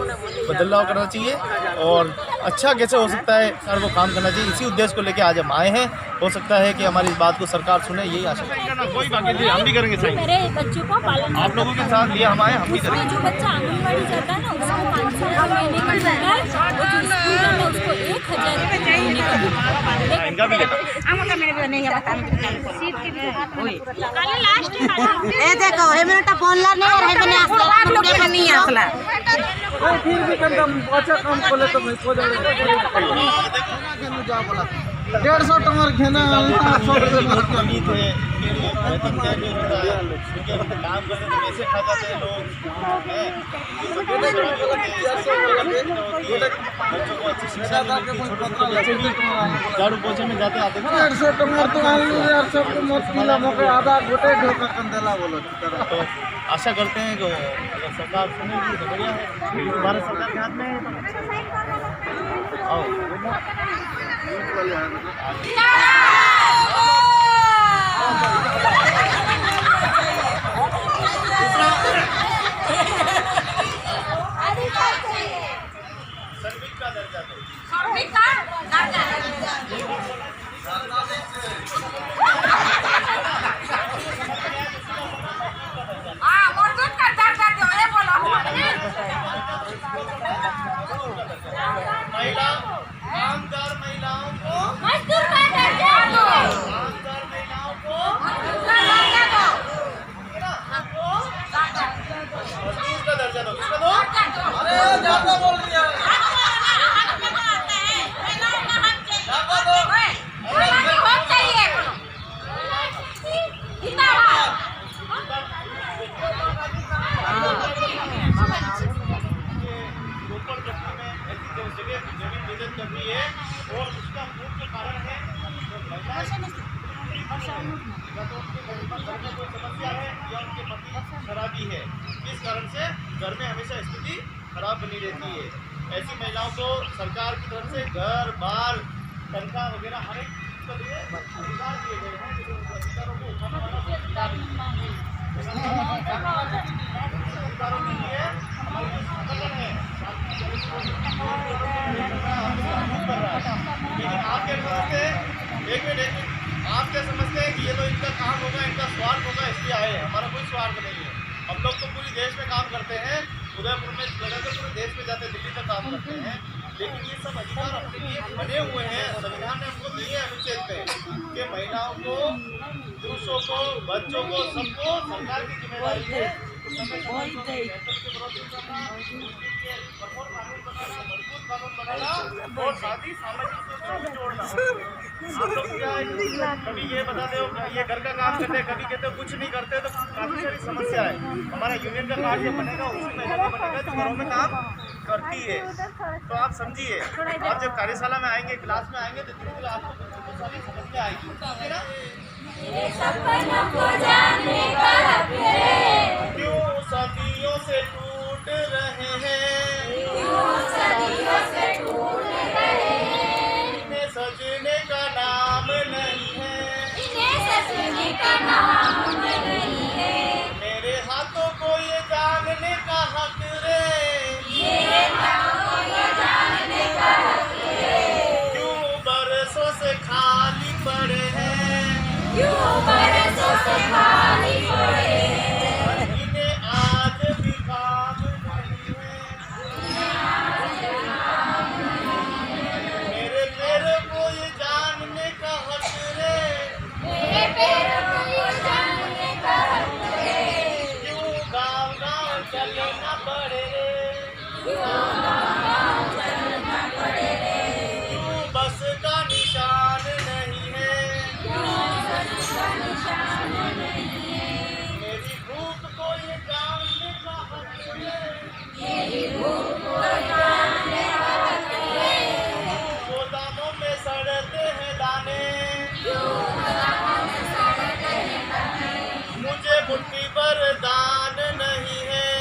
बदलाव करना चाहिए और अच्छा कैसे हो सकता है, सर वो काम करना चाहिए। इसी उद्देश्य को लेकर आज हम आए हैं। हो सकता है कि हमारी इस बात को सरकार सुने, यही आशा करना। कोई बात नहीं, हम भी करेंगे सही। मेरे बच्चों को पालन आप लोगों के साथ लिए हम आए, हम भी करेंगे। जो बच्चा आंगनबाड़ी जाता है ना उसको 500 महीने का मिलता है और जो स्कूल में उसको 1000 रुपये महीने का मिलता है। इनका भी लेता देखो हेमेटा फोनला नहीं और हेमेने आसला नहीं आसला फिर भी अच्छा काम खोले तो मैं को 150 टमार घेना उम्मीद है वेतन क्या नहीं होता है, क्योंकि काम करने में कैसे खा जाते हैं लोग, बच्चों को अच्छी शिक्षा झाड़ू पोछे में जाते आते हैं। 150 टमार तो यार सबको मत मिला मौके आधा गोटे ढोका कंदेला बोलो। तो आशा करते हैं कि अगर सरकार सुनेगी तो बढ़िया है, भारत सरकार के हाथ में है। आओ मजदूर का दर्जा दो, खराबी है, इस कारण से घर में हमेशा स्थिति खराब बनी रहती है। ऐसी महिलाओं को सरकार की तरफ से घर बार तनख्वाह वगैरह हर एक चीज के लिए अधिकार दिए गए हैं, जो अधिकारों को उठाने वाला अधिकारों के लिए आप क्या समझते हैं कि ये तो इनका काम होगा, इनका स्वार्थ होगा, इसलिए आए हैं? हमारा कोई स्वार्थ नहीं है। हम लोग तो पूरी देश में काम करते हैं, उदयपुर में जगह तो पूरे देश में जाते, दिल्ली तक काम करते हैं, लेकिन ये सब अधिकार अपने लिए बने हुए हैं। संविधान ने हमको दिए अनुच्छेद पे कि महिलाओं को, पुरुषों को, बच्चों को, सबको सरकार की जिम्मेदारी है और साथ ही सामाजिक सुरक्षा भी जोड़ना। आप लोग क्या है, कभी ये बताते हो ये घर का काम करते हैं, कभी कहते हो कुछ नहीं करते, तो काफी सारी समस्या है। हमारा यूनियन का कार्ड जब बनेगा उसी महीने में बनेगा जो घरों में काम करती है। तो आप समझिए, आप जब कार्यशाला में आएंगे, क्लास में आएंगे, तो धीरे धीरे आपको बहुत सारी समस्या आएगी, ठीक है ना? क्यों सदियों से टूट रहे हैं, इन्हें सजने का नाम नहीं है, मेरे हाथों को ये जानने का हक रे, क्यों बरसों से खाली पड़े हैं, इन्हें आज भी काम नहीं है, मेरे पैरों को ये जानने का हक रे, क्यों गाँव-गाँव चलना पड़े रे, क्यों बस का निशान नहीं है, मेरी भूख को ये जानने का हक है, गोदामों में सड़ते हैं दाने, मुझे मुट्ठी पर दान नहीं है,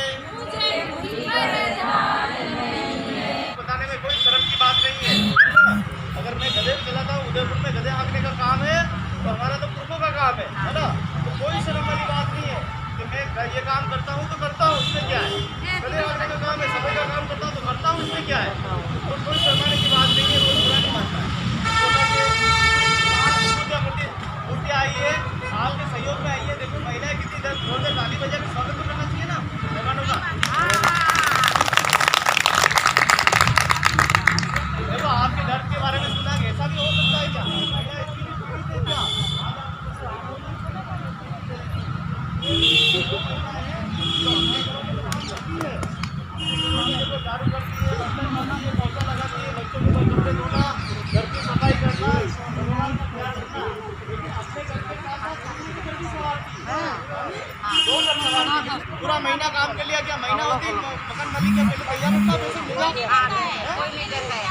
बताने में कोई शर्म की बात नहीं है। अगर मैं गधे पे चलाता हूँ, उदयपुर में गधे हाँकने का काम है, तो हमारा तो पुरुषों का काम है ना? तो कोई शर्म वाली बात नहीं है कि मैं ये काम करता हूँ तो करता हूँ, इसमें क्या है? गधे हाँकने का काम है, सफाई का काम करता हूँ तो करता हूँ, इसमें क्या है? तो कोई शर्माने की बात नहीं है, कोई बुरा नहीं मानता है। मूर्ति आई है, आपके सहयोग में आई है, देखो महिलाएं कितनी जोरदार ताली बजा के स्वागत तो करना चाहिए ना मेहमानों का। देखो आपके दर्द के बारे में सुना कि ऐसा भी हो सकता है क्या? दारू करती है, बर्तन बनाती है, पोछा लगाती है, बच्चों को कपड़े धोना, घर की सफाई करना, भगवान का ध्यान रखना, लेकिन अपने घर के साथ-साथ दूसरे घर की सवारती है। दो घर सवारती है। पूरा महीना काम कर लिया, क्या महीना होती है मकान मालिक क्या पहले तैयार होता है, पैसे मिला? कोई नहीं देता है।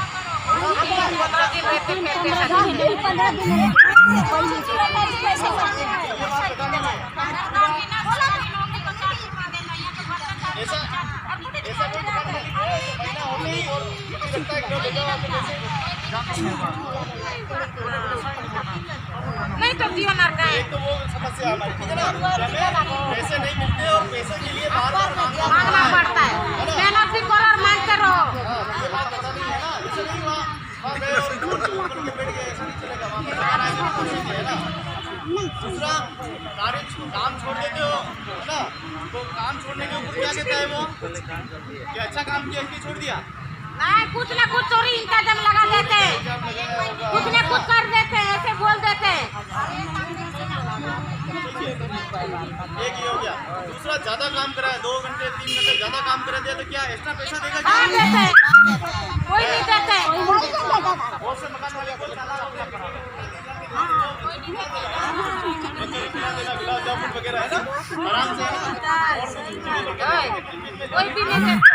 15 दिन रहते ऐसा कोई दुकान मालिक है तो महीना होते ही और लगता है क्यों भेजा आपके पैसे नहीं तो दिया ना का एक तो वो समस्या हमारी, ठीक है ना? पैसे नहीं मिलते और पैसे के लिए बार-बार मांगना पड़ता है। मेहनत भी करो और मांग करो। ये बात पता नहीं है ना, इसलिए नहीं वहाँ गए और झूठ बोल के बैठ गए, ऐसा नहीं चलेगा। वहाँ पर है ना। दूसरा काम छोड़ देते हो ना, तो काम छोड़ने के ऊपर क्या कहता है वो कि अच्छा काम किया इसलिए छोड़ दिया? नहीं, कुछ ना कुछ चोरी इंतजाम लगा देते हैं, कुछ ना कुछ कर देते हैं, ऐसे बोल देते हैं। एक ही हो गया। दूसरा ज्यादा काम कराया, 2 घंटे 3 घंटे ज्यादा काम करा दिया तो क्या एक्स्ट्रा पैसा देगा? हाँ देते हैं, कोई नहीं देते। बहुत से मकान वाले को गुलाब जामुन वगैरह है ना, आराम से कोई भी नहीं देता।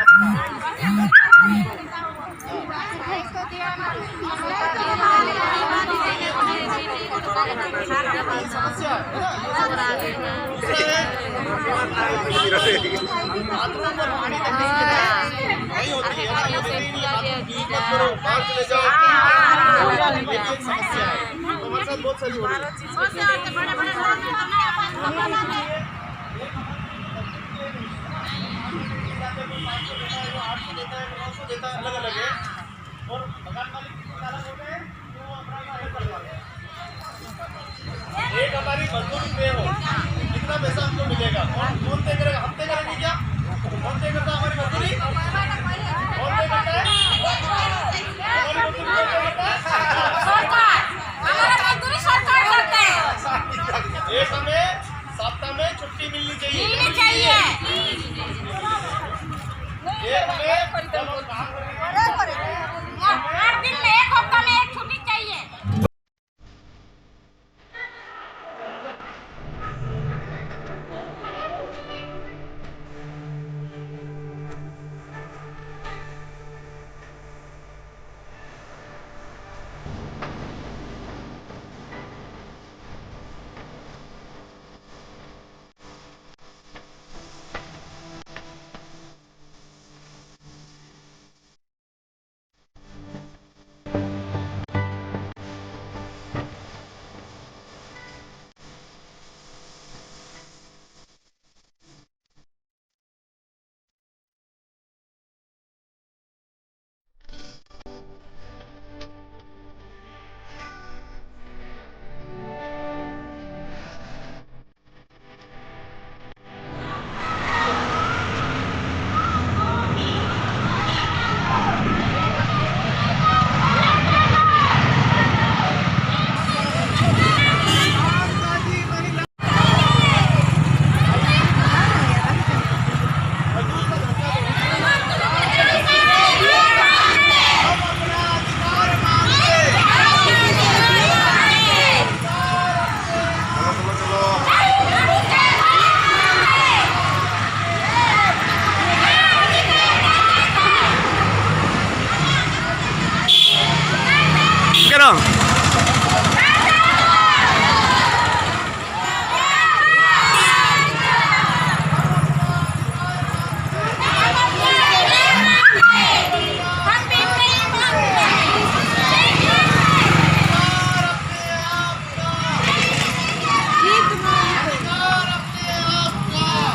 समस्या है ना। बाथरूम में पानी तक नहीं होती है ना, वो देते ही नहीं, बाथरूम की मत करो, बाहर चले जाओ, ये भी एक समस्या है। तो हमारे साथ बहुत सारी हो रही है। बच्चे को 700 देता है, वो 800 देता है, 900 देता है, अलग अलग है। और मकान मालिक कितने अलग होते हैं तो वो अपना अलग करवाते हैं। एक हमारी मजदूरी पे हो कितना पैसा हमको मिलेगा, कौन तय करेगा? हम तय करेंगे क्या? कौन तय करता है हमारी मजदूरी? कौन तय करता है? हमारी मजदूरी कौन तय करता है? सरकार, हमारा मजदूरी सरकार करता है। एक हमें सप्ताह में छुट्टी मिलनी चाहिए। एक हमें जब हम काम करेंगे 8 दिन में, एक हफ्ता में एक छुट्टी चाहिए।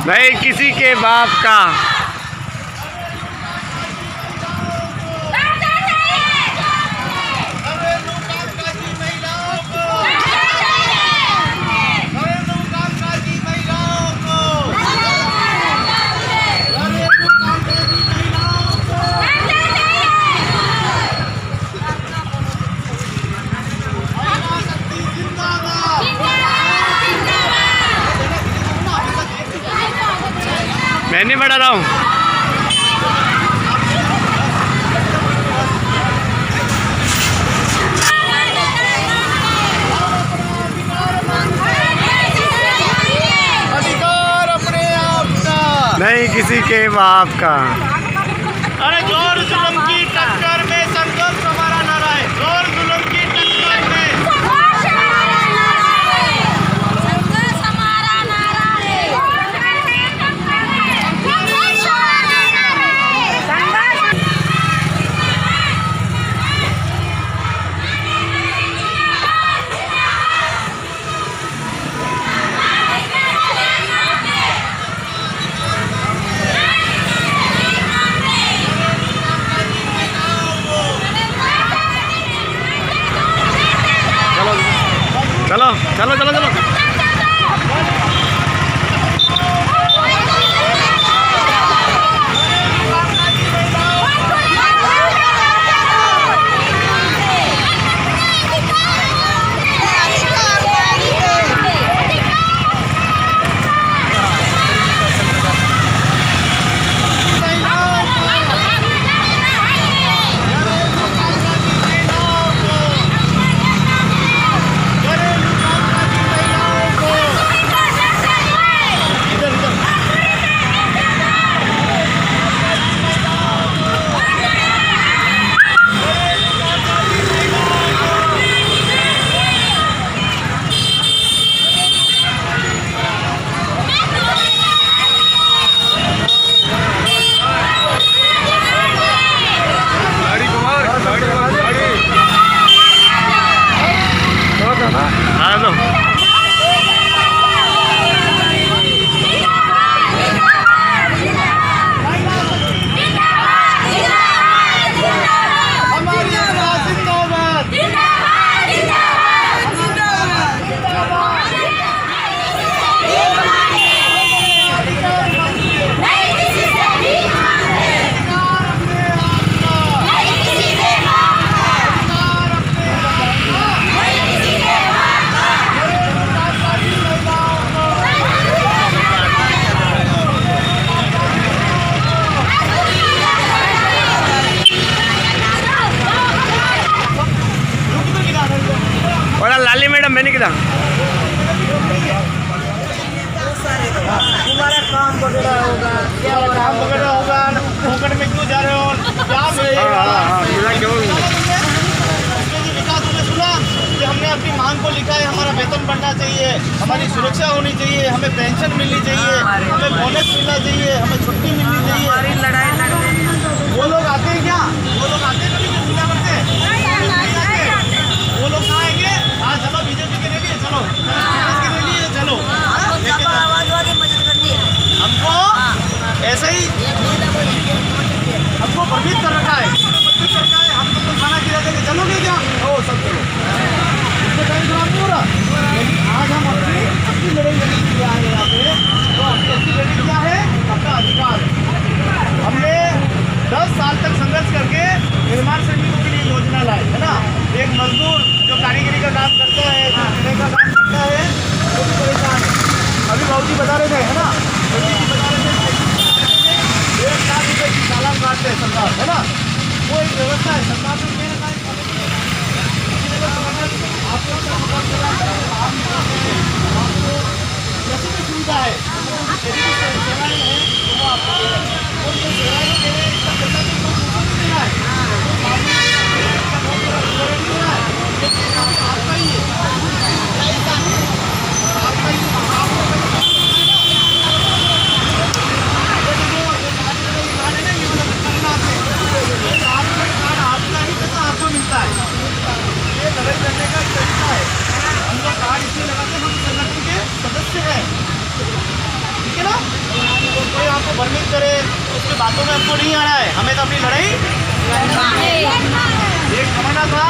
नहीं किसी के बाप का। मैं नहीं बढ़ा रहा हूँ। अधिकार अपने आप का, नहीं किसी के बाप का। अरे जोर जुल्म की टक्कर में संघर्ष हमारा नारा है। जोर जुल्म की टक्कर में चलो चलो चलो चलो। सुरक्षा होनी चाहिए, हमें पेंशन मिलनी चाहिए, हमें बोनस मिलना चाहिए, हमें छुट्टी मिलनी चाहिए। हमारी लड़ाई लड़ रही है। वो लोग आते हैं क्या? वो लोग आते हैं कभी चिंता करते हैं? वो लोग कहाँ आएंगे? हाँ चलो बीजेपी के लिए चलो, कांग्रेस के लिए चलो, हमको ऐसा ही हमको भ्रमित कर रखा है, हम तुमको खाना खिला देंगे, चलोगे क्या? ओ सब चलो, इससे कहीं खराब नहीं हो रहा। लेकिन आज हम अपनी लड़ाई लड़ने के लिए आए यहाँ पे, तो अपनी लड़ाई क्या है? अपना अधिकार। हमने 10 साल तक संघर्ष करके निर्माण श्रमिकों के लिए योजना लाई है ना। एक मजदूर जो कारीगरी का काम करता है, जो सिलाई का काम करता है, वो भी परेशान है। अभी बाबूजी बता रहे थे है ना, बता रहे थे 1 लाख रुपये की चालान काटते हैं सरकार है ना। वो एक व्यवस्था है सरकार ने मेरे आपको जैसे भी सुविधा है, यदि सेवाएँ हैं तो वो आपको और ये सेवाएँ देने इसका पैसा भी कोई देना है, आपका ही आपको मिलता है। ये लड़ाई लड़ने का तरीका है। हम लोग कार्ड इसलिए लगाते हैं, हम संगठन के सदस्य हैं, ठीक है ना। तो कोई आपको भ्रमित करे उसकी बातों में हमको नहीं आना है, हमें तो अपनी लड़ाई। एक जमाना था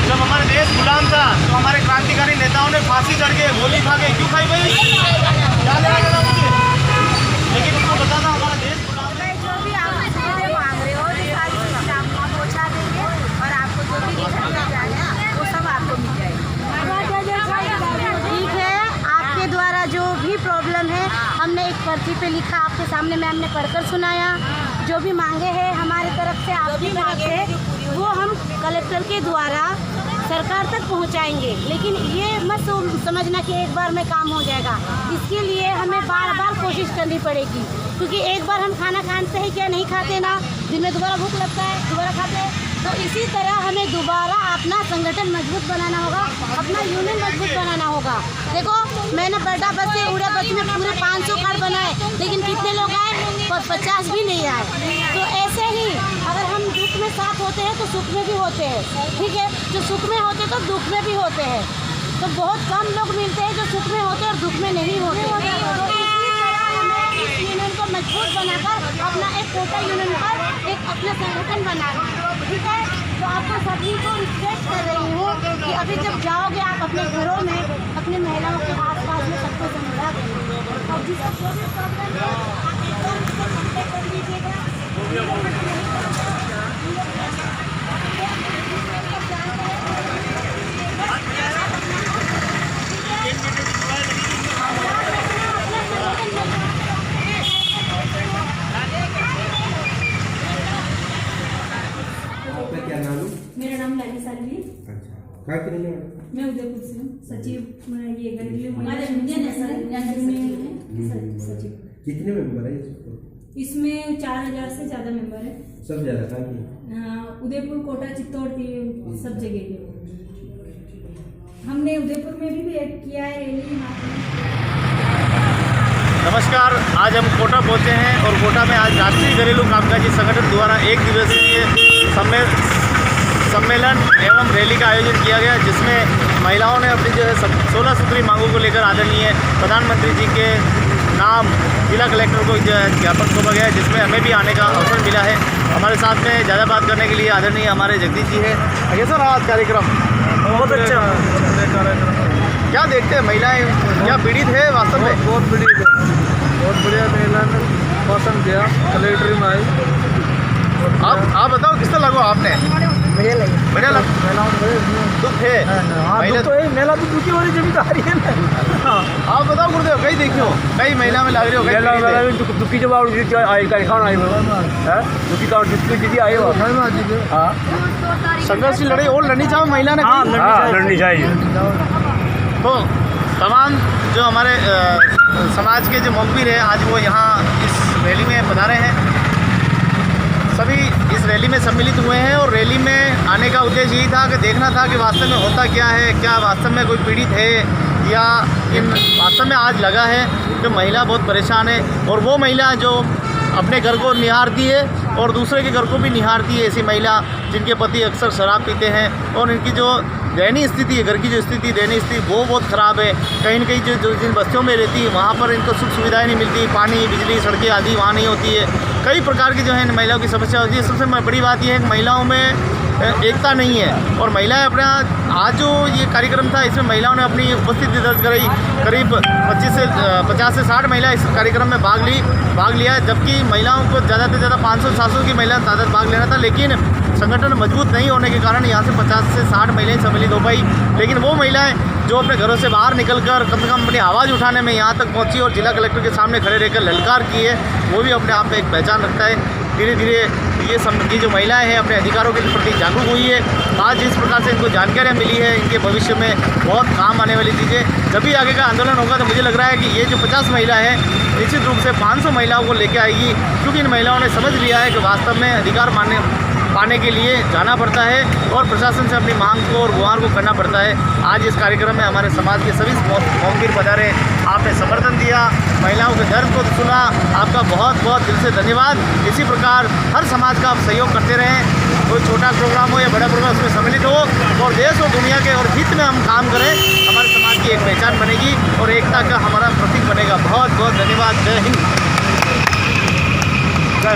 जब हमारा देश गुलाम था, तो हमारे क्रांतिकारी नेताओं ने फांसी चढ़ के गोली खा के क्यों खाई भाई? क्या लेना देना मुझे? लेकिन उनको पता था हमारा देश गुलाम है। जो भी आप मांग रहे हो ये सारी चीज़ें आपको पहुँचा देंगे और आपको जो भी करना चाहिए वो सब आपको मिल जाएगा। ठीक है, आपके द्वारा जो भी प्रॉब्लम है हमने एक पर्ची पे लिखा, आपके सामने मैम ने पढ़कर सुनाया। जो भी मांगे हैं हमारी तरफ से, आपकी तरफ से, वो हम कलेक्टर के द्वारा सरकार तक पहुंचाएंगे। लेकिन ये मत समझना कि एक बार में काम हो जाएगा, इसके लिए हमें बार बार कोशिश करनी पड़ेगी। क्योंकि एक बार हम खाना खाते हैं क्या, नहीं खाते ना, दिन में दोबारा भूख लगता है, दोबारा खाते हैं। तो इसी तरह हमें दोबारा अपना संगठन मजबूत बनाना होगा, अपना यूनियन मजबूत बनाना होगा। देखो मैंने बड़ा बस से उड़ा बस में पूरे 500 कार्ड बनाए, लेकिन कितने लोग आए? 50 भी नहीं आए। तो ऐसे ही अगर हम दुख में साथ होते हैं तो सुख में भी होते हैं, ठीक है। जो सुख में होते तो दुख में भी होते हैं। तो बहुत कम लोग मिलते हैं जो सुख में होते और दुख में नहीं होते। तो इसी तरह हमें इस यूनियन को मजबूत बनाकर अपना एक कोटा यूनियन पर एक अपना संगठन बनाना, ठीक है। तो आपको सभी को रिक्वेस्ट कर रही हूँ कि अभी जब जाओगे आप अपने घरों में, अपनी महिलाओं के आस-पास में सबको समझा देंगे और जिसका जो भी प्रॉब्लम है आप एकदम उसको कॉन्टेक्ट कर लीजिएगा। क्या नाम है? मेरा नाम लाली सालवी। अच्छा, कहाँ के रहने वाले? मैं उदयपुर से हूँ, सचिव ये गरीब सचिव। कितने मेंबर है इसमें 4000 से ज़्यादा मेंबर है। सब ज़्यादा कहाँ के? उदयपुर, कोटा, चित्तौड़ सब जगह के। हमने उदयपुर में भी ऐड किया है रैली। नमस्कार, आज हम कोटा पहुँचे हैं और कोटा में आज राष्ट्रीय घरेलू कामकाजी संगठन द्वारा 1 दिवसीय सम्मेलन एवं रैली का आयोजन किया गया, जिसमें महिलाओं ने अपनी जो है 16 सूत्री मांगों को लेकर आदरणीय प्रधानमंत्री जी के नाम जिला कलेक्टर को जो है ज्ञापन सौंपा गया है, जिसमें हमें भी आने का अवसर मिला है। हमारे साथ में ज़्यादा बात करने के लिए आदरणीय हमारे जगदीश जी है। कैसा रहा आज कार्यक्रम? बहुत अच्छा कार्यक्रम। क्या देखते हैं महिलाएं क्या पीड़ित है वास्तव में? बहुत पीड़ित है, बहुत बढ़िया महिला ने पसंद किया, कलेक्ट्री में आई। आप बताओ किस तरह लगो आपने? बढ़िया लगे, बढ़िया लग। दुख है तो मेला तो दुखी वाली जिम्मेदारी है ना। आप बताओ गुरुदेव, कहीं देखियो कई महिला में लग रही हो दुखी जब आई दीदी आई संघर्ष की लड़ाई और लड़नी चाहो महिला ने? लड़नी चाहिए। तो तमाम जो हमारे समाज के जो मुखबिर है आज वो यहाँ इस रैली में पधारे हैं। सभी इस रैली में सम्मिलित हुए हैं और रैली में आने का उद्देश्य यही था कि देखना था कि वास्तव में होता क्या है, क्या वास्तव में कोई पीड़ित है या इन वास्तव में आज लगा है कि महिला बहुत परेशान है, और वो महिला जो अपने घर को निहारती है और दूसरे के घर को भी निहारती है, ऐसी महिला जिनके पति अक्सर शराब पीते हैं और इनकी जो दयनीय स्थिति है, घर की जो स्थिति दयनीय स्थिति वो बहुत ख़राब है। कहीं न कहीं जो जिन बस्तियों में रहती है वहाँ पर इनको सुख सुविधाएं नहीं मिलती, पानी बिजली सड़कें आदि वहाँ नहीं होती है। कई प्रकार की जो है महिलाओं की समस्या होती है। सबसे बड़ी बात यह है कि महिलाओं में एकता नहीं है, और महिलाएं अपना आज जो ये कार्यक्रम था इसमें महिलाओं ने अपनी उपस्थिति दर्ज कराई। करीब 50 से 60 महिला इस कार्यक्रम में भाग लिया, जबकि महिलाओं को ज़्यादा से ज़्यादा 500-700 की महिला तादाद भाग लेना था, लेकिन संगठन मजबूत नहीं होने के कारण यहाँ से 50 से 60 महिलाएं सम्मिलित हो पाई। लेकिन वो महिलाएं जो अपने घरों से बाहर निकलकर कम से कम अपनी आवाज़ उठाने में यहाँ तक पहुँची और जिला कलेक्टर के सामने खड़े रहकर ललकार की है, वो भी अपने आप में एक पहचान रखता है। धीरे धीरे ये जो महिलाएं हैं अपने अधिकारों के प्रति जागरूक हुई है। आज जिस प्रकार से इनको जानकारियाँ मिली है, इनके भविष्य में बहुत काम आने वाली चीज़ें, जब भी आगे का आंदोलन होगा तो मुझे लग रहा है कि ये जो 50 महिला है निश्चित रूप से 500 महिलाओं को लेकर आएगी, क्योंकि इन महिलाओं ने समझ लिया है कि वास्तव में अधिकार पाने के लिए जाना पड़ता है और प्रशासन से अपनी मांग को और गुहार को करना पड़ता है। आज इस कार्यक्रम में हमारे समाज के सभी मौमगिर पधारे, आपने समर्थन दिया, महिलाओं के दर्द को सुना, आपका बहुत बहुत दिल से धन्यवाद। इसी प्रकार हर समाज का आप सहयोग करते रहें, कोई छोटा प्रोग्राम हो या बड़ा प्रोग्राम उसमें सम्मिलित हो, और देश और दुनिया के और हित में हम काम करें, हमारे समाज की एक पहचान बनेगी और एकता का हमारा प्रतीक बनेगा। बहुत बहुत धन्यवाद। जय हिंद।